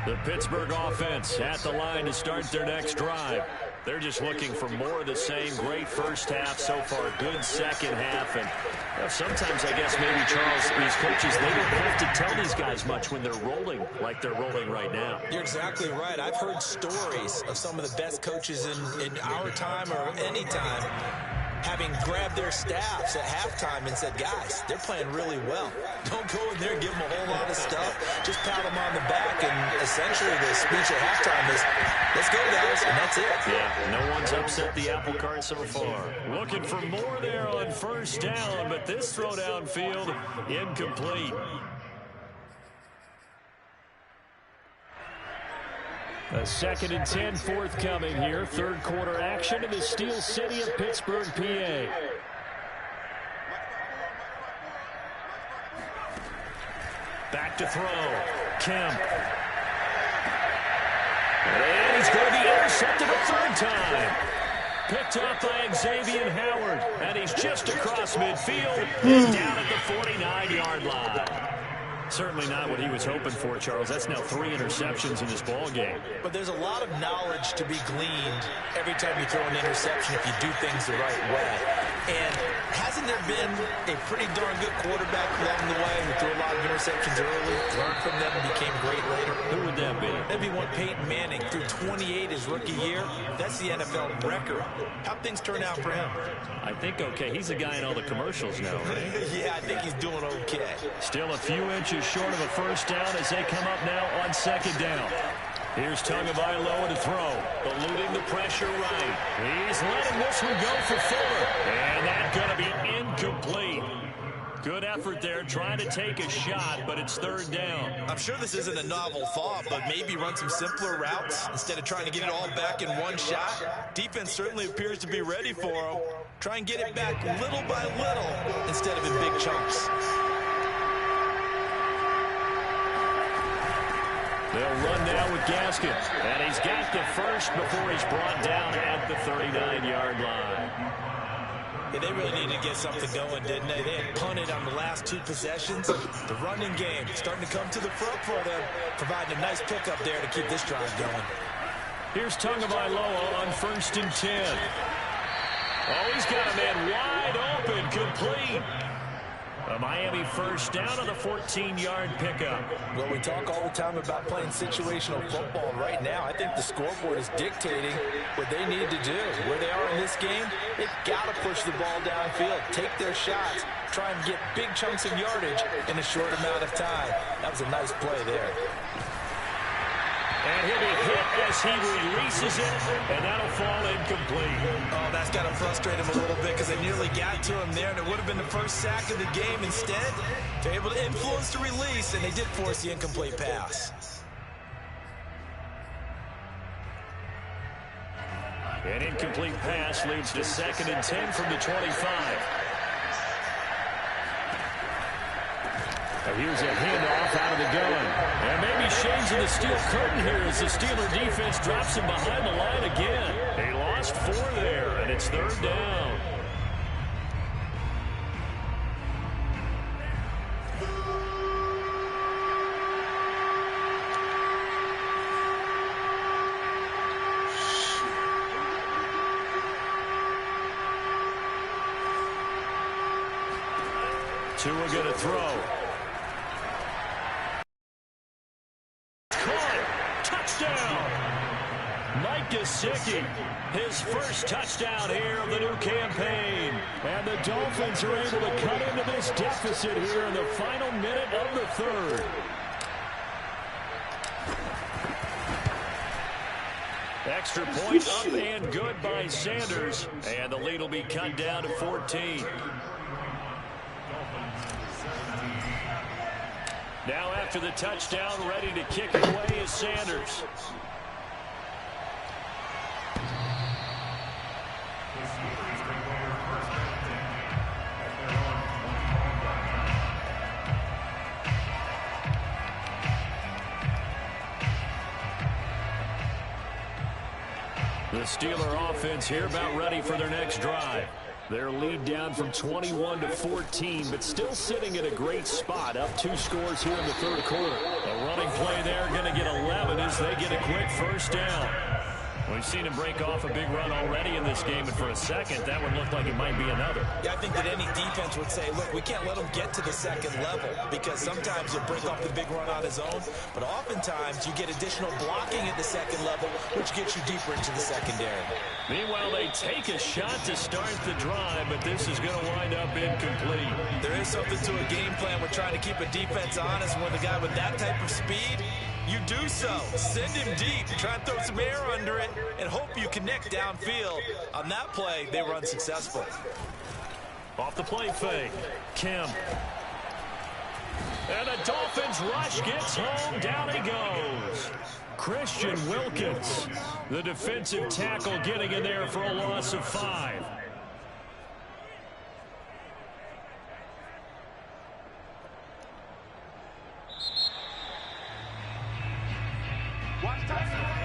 The Pittsburgh offense at the line to start their next drive. They're just looking for more of the same. Great first half so far, good second half. And sometimes I guess maybe, Charles, these coaches, they don't have to tell these guys much when they're rolling like they're rolling right now. You're exactly right. I've heard stories of some of the best coaches in our time or any time having grabbed their staffs at halftime and said, guys, they're playing really well. Don't go in there and give them a whole lot of stuff. Just pat them on the back, and essentially the speech at halftime is, let's go, guys, and that's it. Yeah, no one's upset the apple cart so far. Looking for more there on 1st down, but this throw downfield incomplete. A 2nd and 10 forthcoming here. 3rd quarter action in the Steel City of Pittsburgh, PA. Back to throw. Kemp. And he's going to be intercepted a 3rd time. Picked up by Xavier Howard. And he's just across midfield and down at the 49-yard line. Certainly not what he was hoping for, Charles. That's now 3 interceptions in this ball game. But there's a lot of knowledge to be gleaned every time you throw an interception if you do things the right way. And hasn't there been a pretty darn good quarterback along the way who threw a lot of interceptions early, learned from them, and became great later? Who would that be? That'd be one Peyton Manning, threw 28 his rookie year. That's the NFL record. How'd things turn out for him? I think okay. He's the guy in all the commercials now, right? Yeah, I think he's doing okay. Still a few inches short of a first down as they come up now on second down. Here's Tagovailoa to throw, eluding the pressure right. He's letting this one go for Fuller. And that's going to be incomplete. Good effort there, trying to take a shot, but it's third down. I'm sure this isn't a novel thought, but maybe run some simpler routes instead of trying to get it all back in one shot. Defense certainly appears to be ready for him. Try and get it back little by little instead of in big chunks. They'll run now with Gaskin. And he's got the first before he's brought down at the 39-yard line. Yeah, they really needed to get something going, didn't they? They had punted on the last two possessions. The running game starting to come to the front for them, providing a nice pickup there to keep this drive going. Here's Tagovailoa on 1st and 10. Oh, he's got a man wide open, complete. A Miami first down on the 14-yard pickup. Well, we talk all the time about playing situational football. Right now, I think the scoreboard is dictating what they need to do. Where they are in this game, they've got to push the ball downfield, take their shots, try and get big chunks of yardage in a short amount of time. That was a nice play there. And he'll be hit as he releases it, and that'll fall incomplete. Oh, that's got to frustrate him a little bit because they nearly got to him there, and it would have been the first sack of the game. Instead, they're able to influence the release, and they did force the incomplete pass. An incomplete pass leads to 2nd and 10 from the 25. Here's a handoff out of the gun. And maybe shades of the steel curtain here as the Steeler defense drops him behind the line again. They lost 4 there, and it's third down. Tua going to throw. Gesicki, his first touchdown here of the new campaign. And the Dolphins are able to cut into this deficit here in the final minute of the third. Extra point up and good by Sanders. And the lead will be cut down to 14. Now after the touchdown, ready to kick it away is Sanders. The Steeler offense here about ready for their next drive. Their lead down from 21 to 14, but still sitting at a great spot, up 2 scores here in the third quarter. A running play there, going to get 11 as they get a quick first down. We've seen him break off a big run already in this game, and for a second, that one looked like it might be another. Yeah, I think that any defense would say, look, we can't let him get to the second level because sometimes he'll break off the big run on his own, but oftentimes you get additional blocking at the second level, which gets you deeper into the secondary. Meanwhile, they take a shot to start the drive, but this is going to wind up incomplete. There is something to a game plan with trying to keep a defense honest when the guy with that type of speed, you do so. Send him deep. Try and throw some air under it and hope you connect downfield. On that play, they were unsuccessful. Off the play fake. Kim. And the Dolphins rush gets home. Down he goes. Christian Wilkins, the defensive tackle, getting in there for a loss of 5.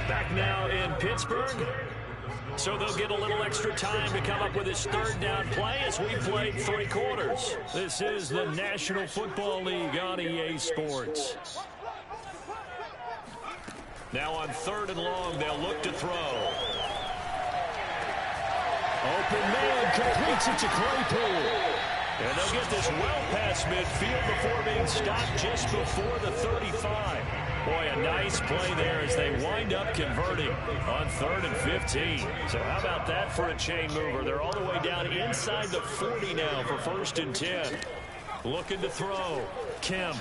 Back now in Pittsburgh. So they'll get a little extra time to come up with his third down play as we played 3 quarters. This is the National Football League on EA Sports. Now on 3rd and long, they'll look to throw. Open man completes it to Claypool. And they'll get this well past midfield before being stopped just before the 35. Boy, a nice play there as they wind up converting on 3rd and 15. So how about that for a chain mover? They're all the way down inside the 40 now for 1st and 10. Looking to throw. Kemp.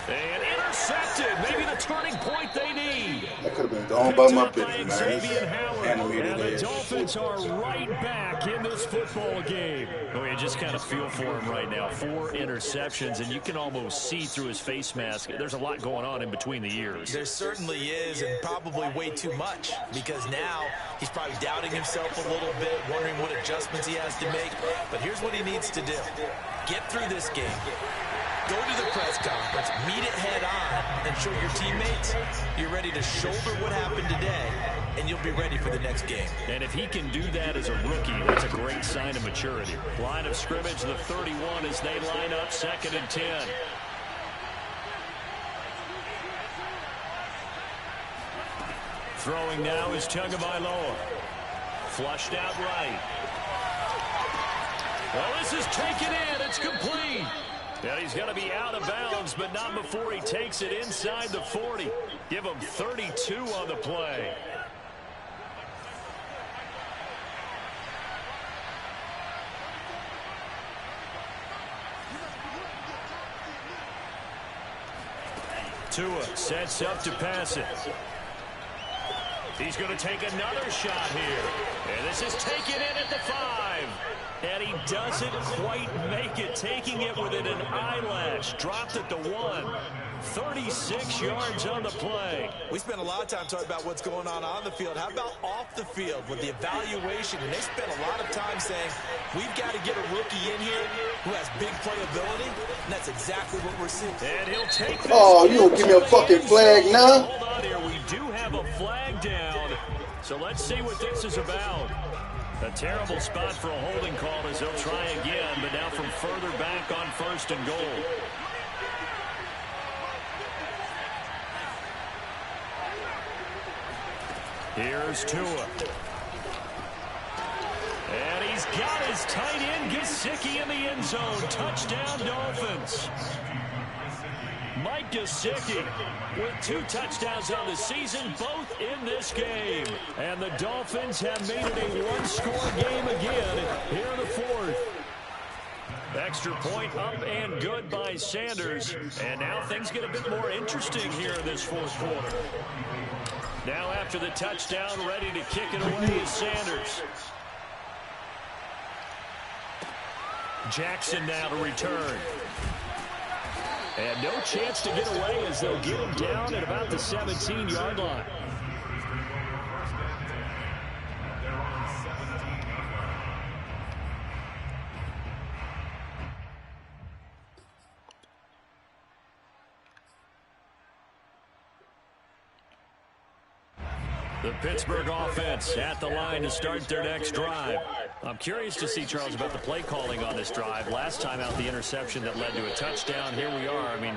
And intercepted. Maybe the turning point they need. That could have been gone by my business, man. And the Dolphins are right back in this football game. Oh, you just kind of feel for him right now. 4 interceptions, and you can almost see through his face mask. There's a lot going on in between the ears. There certainly is, and probably way too much, because now he's probably doubting himself a little bit, wondering what adjustments he has to make. But here's what he needs to do. Get through this game. Go to the press conference, meet it head on, and show your teammates you're ready to shoulder what happened today, and you'll be ready for the next game. And if he can do that as a rookie, that's a great sign of maturity. Line of scrimmage, the 31 as they line up 2nd and 10. Throwing now is Tagovailoa. Flushed out right. Well, this is taken in. It's complete. Yeah, he's going to be out of bounds, but not before he takes it inside the 40. Give him 32 on the play. Tua sets up to pass it. He's going to take another shot here. And this is taken in at the 5. And he doesn't quite make it, taking it within an eyelash. Dropped at the 1. 36 yards on the play. We spent a lot of time talking about what's going on the field. How about off the field with the evaluation? And they spent a lot of time saying, we've got to get a rookie in here who has big playability, and that's exactly what we're seeing. And he'll take this. Oh, you don't give me a fucking flag now? Hold on here. We do have a flag down. So let's see what this is about. A terrible spot for a holding call as they'll try again, but now from further back on 1st and goal. Here's Tua. And he's got his tight end, Gesicki, in the end zone. Touchdown, Dolphins. Mike Gesicki with 2 touchdowns on the season, both in this game. And the Dolphins have made it a 1-score game again here in the 4th. Extra point up and good by Sanders. And now things get a bit more interesting here in this 4th quarter. Now after the touchdown, ready to kick it away is Sanders. Jackson now to return. And no chance to get away as they'll get him down at about the 17-yard line. The Pittsburgh offense at the line to start their next drive. I'm curious to see, Charles, about the play calling on this drive. Last time out, the interception that led to a touchdown. Here we are. I mean,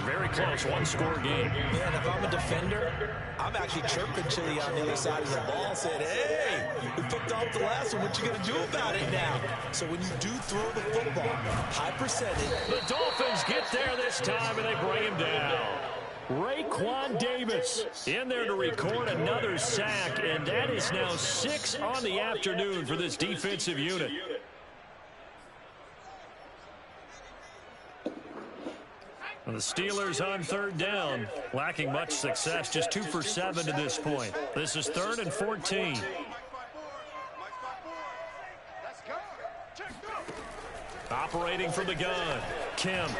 very close, 1-score game. Yeah, and if I'm a defender, I'm actually chirping Chili on the other side of the ball, saying, hey, we picked off the last one. What you going to do about it now? So when you do throw the football, high percentage. The Dolphins get there this time, and they bring him down. Raekwon Davis in there to record another sack, and that is now 6 on the afternoon for this defensive unit. And the Steelers on 3rd down, lacking much success, just 2 for 7 to this point. This is 3rd and 14. Operating from the gun, Kemp.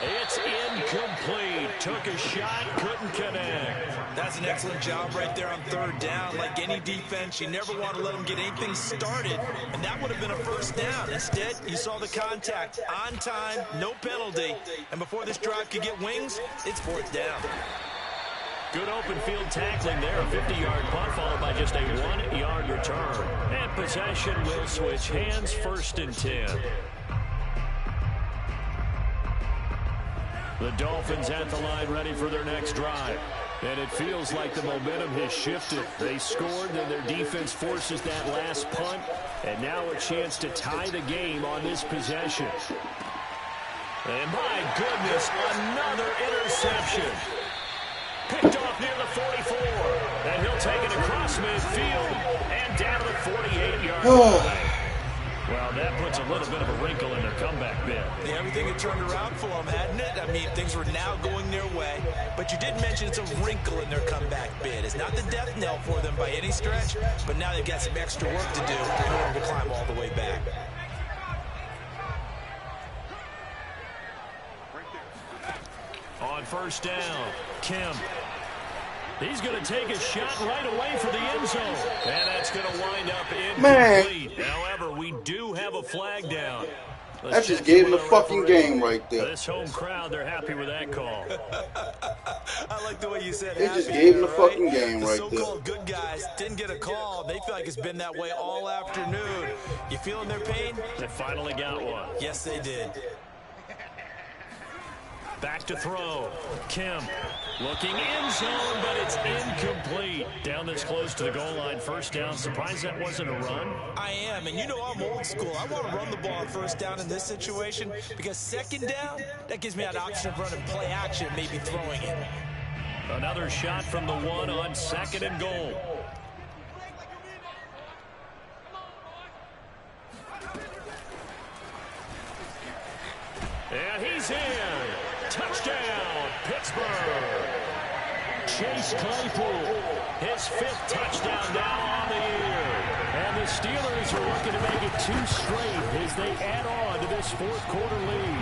It's incomplete. Took a shot, couldn't connect. That's an excellent job right there on 3rd down. Like any defense, you never want to let them get anything started, and that would have been a 1st down. Instead, you saw the contact on time, no penalty, and before this drive could get wings, it's 4th down. Good open field tackling there. A 50-yard punt followed by just a 1-yard return. And possession will switch hands, 1st and 10. The Dolphins at the line ready for their next drive. And it feels like the momentum has shifted. They scored, then their defense forces that last punt, and now a chance to tie the game on this possession. And my goodness, another interception. Picked off near the 44. And he'll take it across midfield and down to the 48-yard line. Well, that puts a little bit of a wrinkle in their comeback bid. Yeah, everything had turned around for them, hadn't it? I mean, things were now going their way. But you did mention it's a wrinkle in their comeback bid. It's not the death knell for them by any stretch, but now they've got some extra work to do in order to climb all the way back. On first down, Kim. He's going to take a shot right away for the end zone. And that's going to wind up incomplete. However, we do have a flag down. That just gave him the fucking game right there. This home crowd, they're happy with that call. I like the way you said it. They just gave him the fucking game right there. The so-called good guys didn't get a call. They feel like it's been that way all afternoon. You feeling their pain? They finally got one. Yes, they did. Back to throw. Kim looking end zone, but it's incomplete. Down this close to the goal line. First down. Surprised that wasn't a run. I am, and you know I'm old school. I want to run the ball on first down in this situation because second down, that gives me an option of running play action, maybe throwing it. Another shot from the one on second and goal. And he's in. Touchdown, Pittsburgh. Chase Claypool, his 5th touchdown now on the year. And the Steelers are looking to make it 2 straight as they add on to this 4th quarter lead.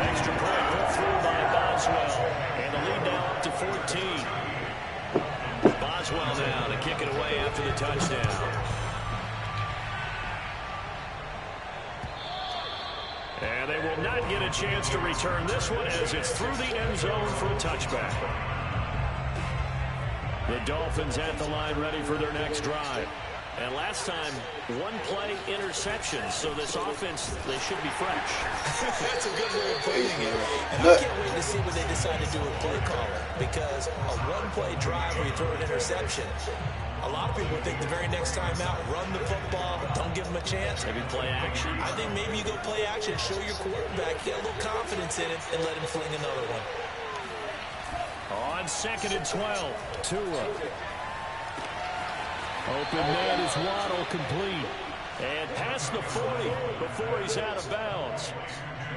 Extra point put through by Boswell. And the lead now up to 14. Boswell now to kick it away after the touchdown. And they will not get a chance to return this one as it's through the end zone for a touchback. The Dolphins at the line ready for their next drive. And last time, 1-play interception. So this offense, they should be fresh. That's a good way of putting it. And I can't wait to see what they decide to do with play calling. Because a 1-play drive where you throw an interception, a lot of people think the very next time out, run the football, don't give them a chance. Maybe play action. I think maybe you go play action, show your quarterback, get a little confidence in it, and let him fling another one. On 2nd and 12, Tua. Open man is Waddle, complete. And past the 40 before he's out of bounds.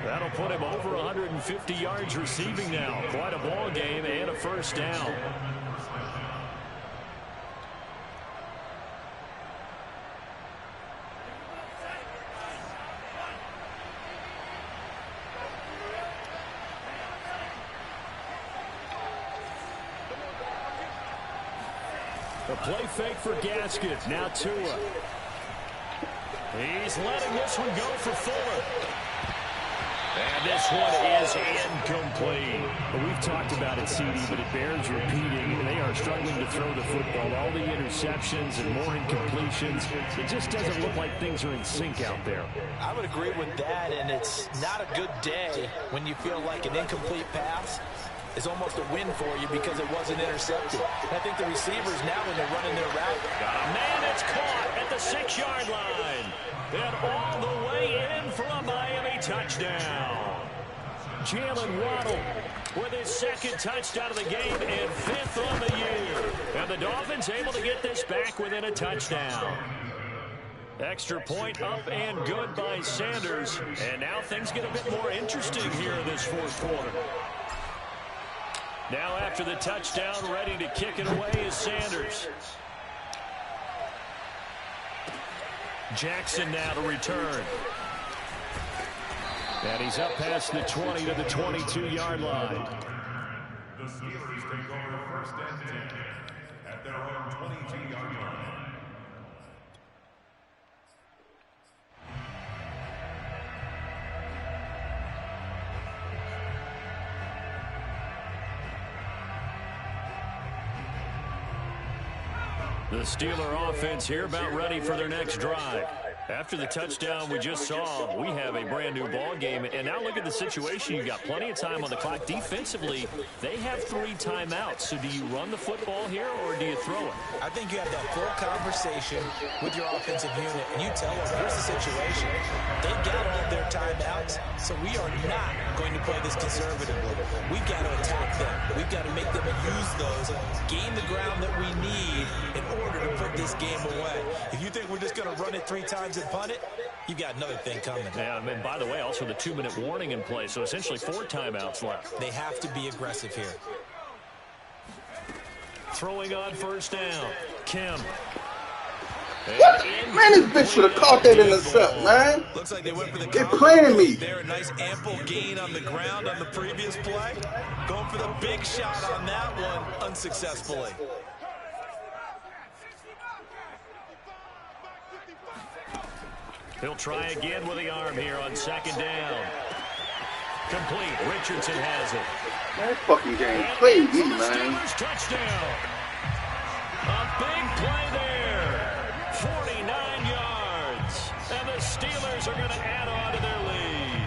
That'll put him over 150 yards receiving now. Quite a ball game and a first down. A play fake for Gaskin. Now Tua. He's letting this one go for Fuller. And this one is incomplete. Well, we've talked about it, CD, but it bears repeating. They are struggling to throw the football. All the interceptions and more incompletions. It just doesn't look like things are in sync out there. I would agree with that, and it's not a good day when you feel like an incomplete pass is almost a win for you because it wasn't intercepted. And I think the receivers now, when they're running their route, got a man that's caught at the 6-yard line. And all the way in for a Miami touchdown. Jalen Waddle with his 2nd touchdown of the game and 5th on the year. And the Dolphins able to get this back within a touchdown. Extra point up and good by Sanders. And now things get a bit more interesting here in this 4th quarter. Now after the touchdown, ready to kick it away is Sanders. Jackson now to return. And he's up past the 20 to the 22-yard line. The Steelers take over 1st and 10 at their own 22-yard line. The Steeler offense here about ready for their next drive. After the touchdown we just saw, we have a brand new ball game. And now look at the situation. You've got plenty of time on the clock. Defensively, they have 3 timeouts. So do you run the football here or do you throw it? I think you have that full conversation with your offensive unit, and you tell them, here's the situation. They've got all their timeouts, so we are not going to play this conservatively. We've got to attack them. We've got to make them use those, gain the ground that we need in order to put this game away. If you think we're just going to run it 3 times and punt it, you've got another thing coming. Yeah, and by the way, also the 2-minute warning in play, so essentially 4 timeouts left. They have to be aggressive here. Throwing on first down, Kim. What? Man, this bitch should have caught that intercept, man. Looks like they went for the They're playing me. There, a nice ample gain on the ground on the previous play. Going for the big shot on that one unsuccessfully. He'll try again with the arm here on second down. Complete. Richardson has it. That fucking game played me, man. Steelers touchdown. A big play there. 49 yards. And the Steelers are going to add on to their lead.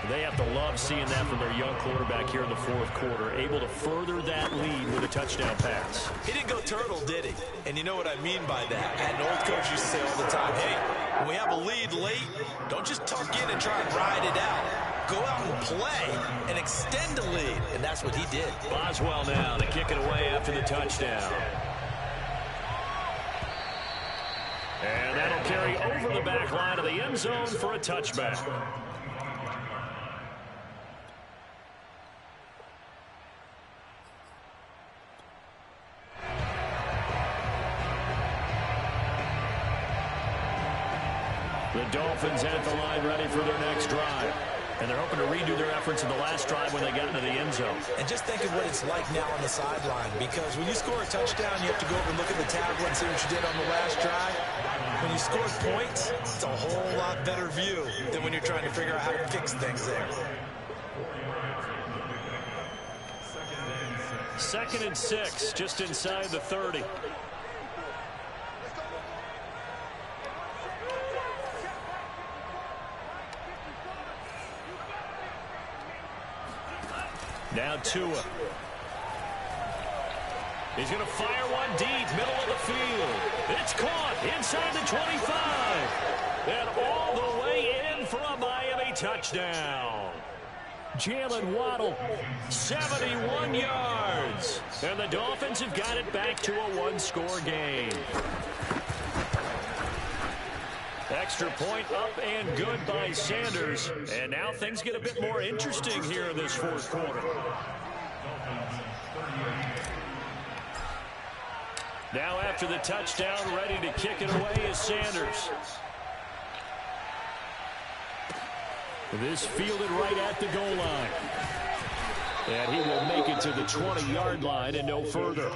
They have to love seeing that from their young quarterback here in the 4th quarter, able to further that lead with a touchdown pass. He didn't go turtle, did he? And you know what I mean by that. An old coach used to say all the time, hey, when we have a lead late, don't just tuck in and try and ride it out. Go out and play and extend the lead. And that's what he did. Boswell now to kick it away after the touchdown. And that'll carry over the back line of the end zone for a touchback. The Dolphins at the line ready for their next drive. And they're hoping to redo their efforts in the last drive when they got into the end zone. And just think of what it's like now on the sideline, because when you score a touchdown, you have to go over and look at the tablet and see what you did on the last drive. When you score points, it's a whole lot better view than when you're trying to figure out how to fix things there. 2nd and 6, just inside the 30. Now Tua. He's going to fire one deep, middle of the field. It's caught inside the 25. And all the way in for a Miami touchdown. Jalen Waddle, 71 yards. And the Dolphins have got it back to a 1-score game. Extra point up and good by Sanders. And now things get a bit more interesting here in this 4th quarter. Now after the touchdown, ready to kick it away is Sanders. This fielded right at the goal line. And he will make it to the 20-yard line and no further.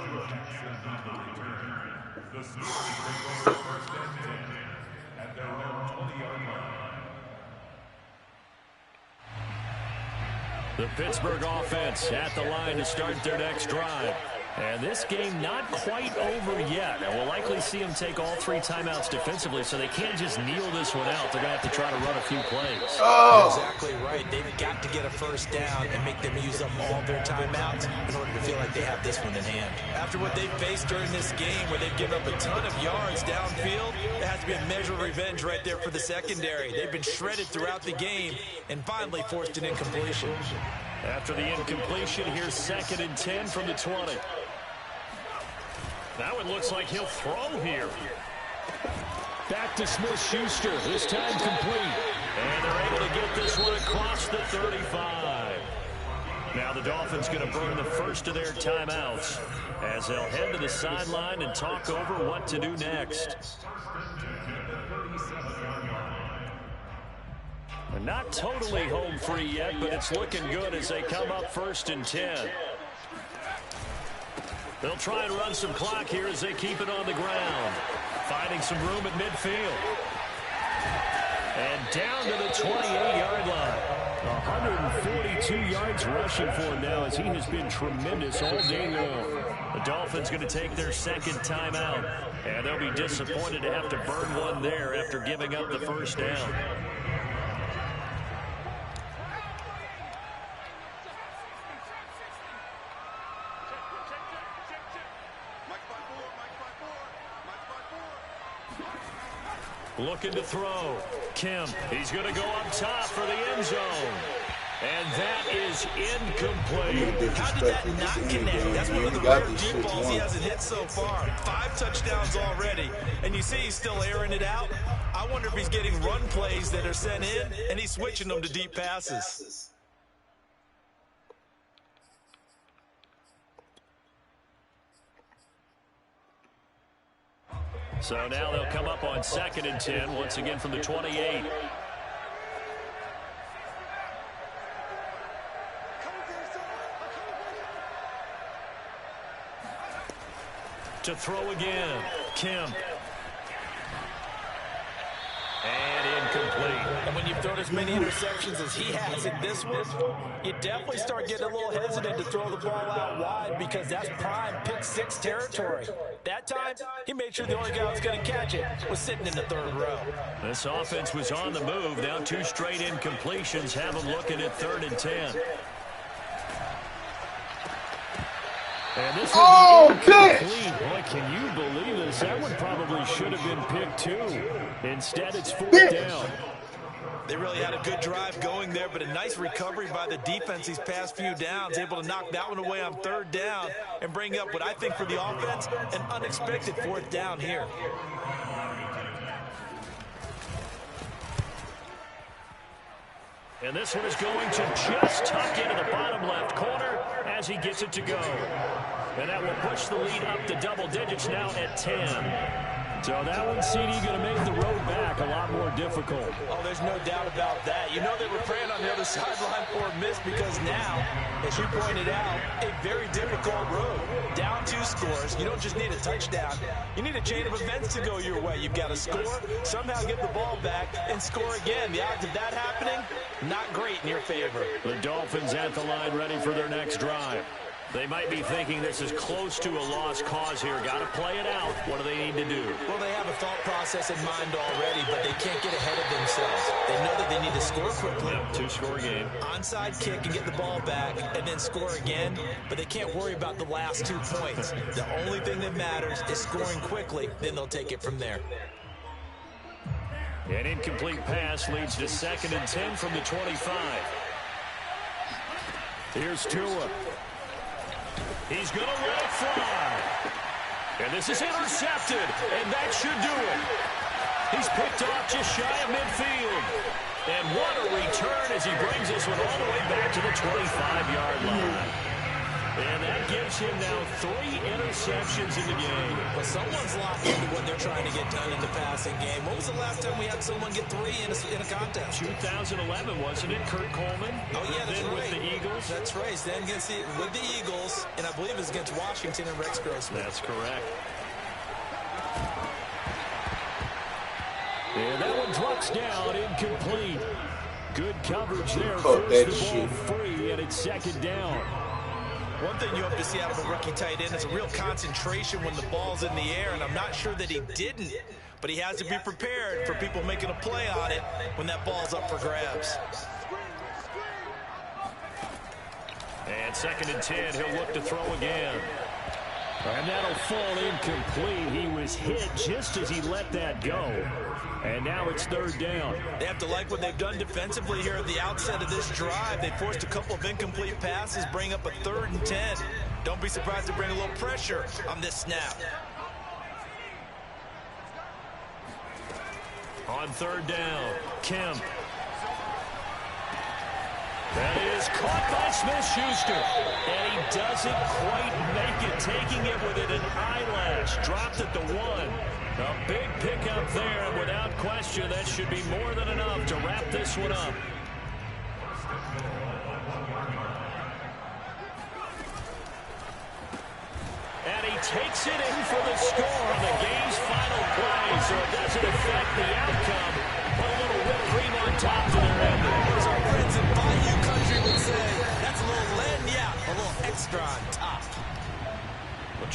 The Pittsburgh offense at the line to start their next drive. And this game not quite over yet. And we'll likely see them take all 3 timeouts defensively, so they can't just kneel this one out. They're going to have to try to run a few plays. Oh. Exactly right. They've got to get a first down and make them use up all their timeouts in order to feel like they have this one in hand. After what they've faced during this game, where they've given up a ton of yards downfield, there has to be a measure of revenge right there for the secondary. They've been shredded throughout the game and finally forced an incompletion. After the incompletion, here's 2nd and 10 from the 20. Now it looks like he'll throw here. Back to Smith-Schuster, this time complete. And they're able to get this one across the 35. Now the Dolphins going to burn the first of their timeouts as they'll head to the sideline and talk over what to do next. Not totally home free yet, but it's looking good as they come up 1st and 10. They'll try and run some clock here as they keep it on the ground. Finding some room at midfield. And down to the 28-yard line. 142 yards rushing for him now as he has been tremendous all day long. The Dolphins going to take their 2nd timeout. And they'll be disappointed to have to burn one there after giving up the first down. Looking to throw. Kemp. He's going to go up top for the end zone. And that is incomplete. How did that not connect? That's one of the rare deep balls he hasn't hit so far. 5 touchdowns already. And you see he's still airing it out. I wonder if he's getting run plays that are sent in, and he's switching them to deep passes. So now they'll come up on 2nd and 10, once again from the 28. To throw again, Kemp. And incomplete. And when you've thrown as many interceptions as he has in this one, you definitely start getting a little hesitant to throw the ball out wide because that's prime pick 6 territory. That time, he made sure the only guy who was going to catch it was sitting in the 3rd row. This offense was on the move. Now 2 straight incompletions have them looking at 3rd and 10. And this incomplete. Boy, can you believe this? That one probably should have been picked too. Instead, it's 4th down. They really had a good drive going there, but a nice recovery by the defense these past few downs, able to knock that one away on 3rd down and bring up what I think for the offense, an unexpected 4th down here. And this one is going to just tuck into the bottom left corner as he gets it to go. And that will push the lead up to double digits now at 10. So that one, CD, going to make the road back a lot more difficult. Oh, there's no doubt about that. You know they were praying on the other sideline for a miss because now, as you pointed out, a very difficult road. Down 2 scores. You don't just need a touchdown. You need a chain of events to go your way. You've got to score, somehow get the ball back, and score again. The odds of that happening, not great in your favor. The Dolphins at the line ready for their next drive. They might be thinking this is close to a lost cause here. Got to play it out. What do they need to do? Well, they have a thought process in mind already, but they can't get ahead of themselves. They know that they need to score quickly. Yep, 2-score game. Onside kick and get the ball back and then score again, but they can't worry about the last 2 points. The only thing that matters is scoring quickly, then they'll take it from there. An incomplete pass leads to 2nd and 10 from the 25. Here's Tua. He's going to let it fly. And this is intercepted, and that should do it. He's picked off just shy of midfield. And what a return as he brings this one all the way back to the 25-yard line. And that gives him now 3 interceptions in the game. But someone's locked into what they're trying to get done in the passing game. What was the last time we had someone get 3 in a contest? 2011, wasn't it? Kurt Coleman. Oh, yeah, that's then right. with the Eagles. That's right. Then with the Eagles, and I believe it was against Washington and Rex Grossman. That's correct. And that one drops down, incomplete. Good coverage there. Forced the ball free, and it's 2nd down. One thing you hope to see out of a rookie tight end is a real concentration when the ball's in the air, and I'm not sure that he didn't, but he has to be prepared for people making a play on it when that ball's up for grabs. And 2nd and 10, he'll look to throw again. And that'll fall incomplete. He was hit just as he let that go. And now it's 3rd down. They have to like what they've done defensively here at the outset of this drive. They forced a couple of incomplete passes, bring up a 3rd and 10. Don't be surprised to bring a little pressure on this snap. On 3rd down, Kemp. That is caught by Smith-Schuster. And he doesn't quite make it, taking it within an eyelash. Dropped at the 1. A big pickup there, and without question, that should be more than enough to wrap this one up. And he takes it in for the score on the game's final play. So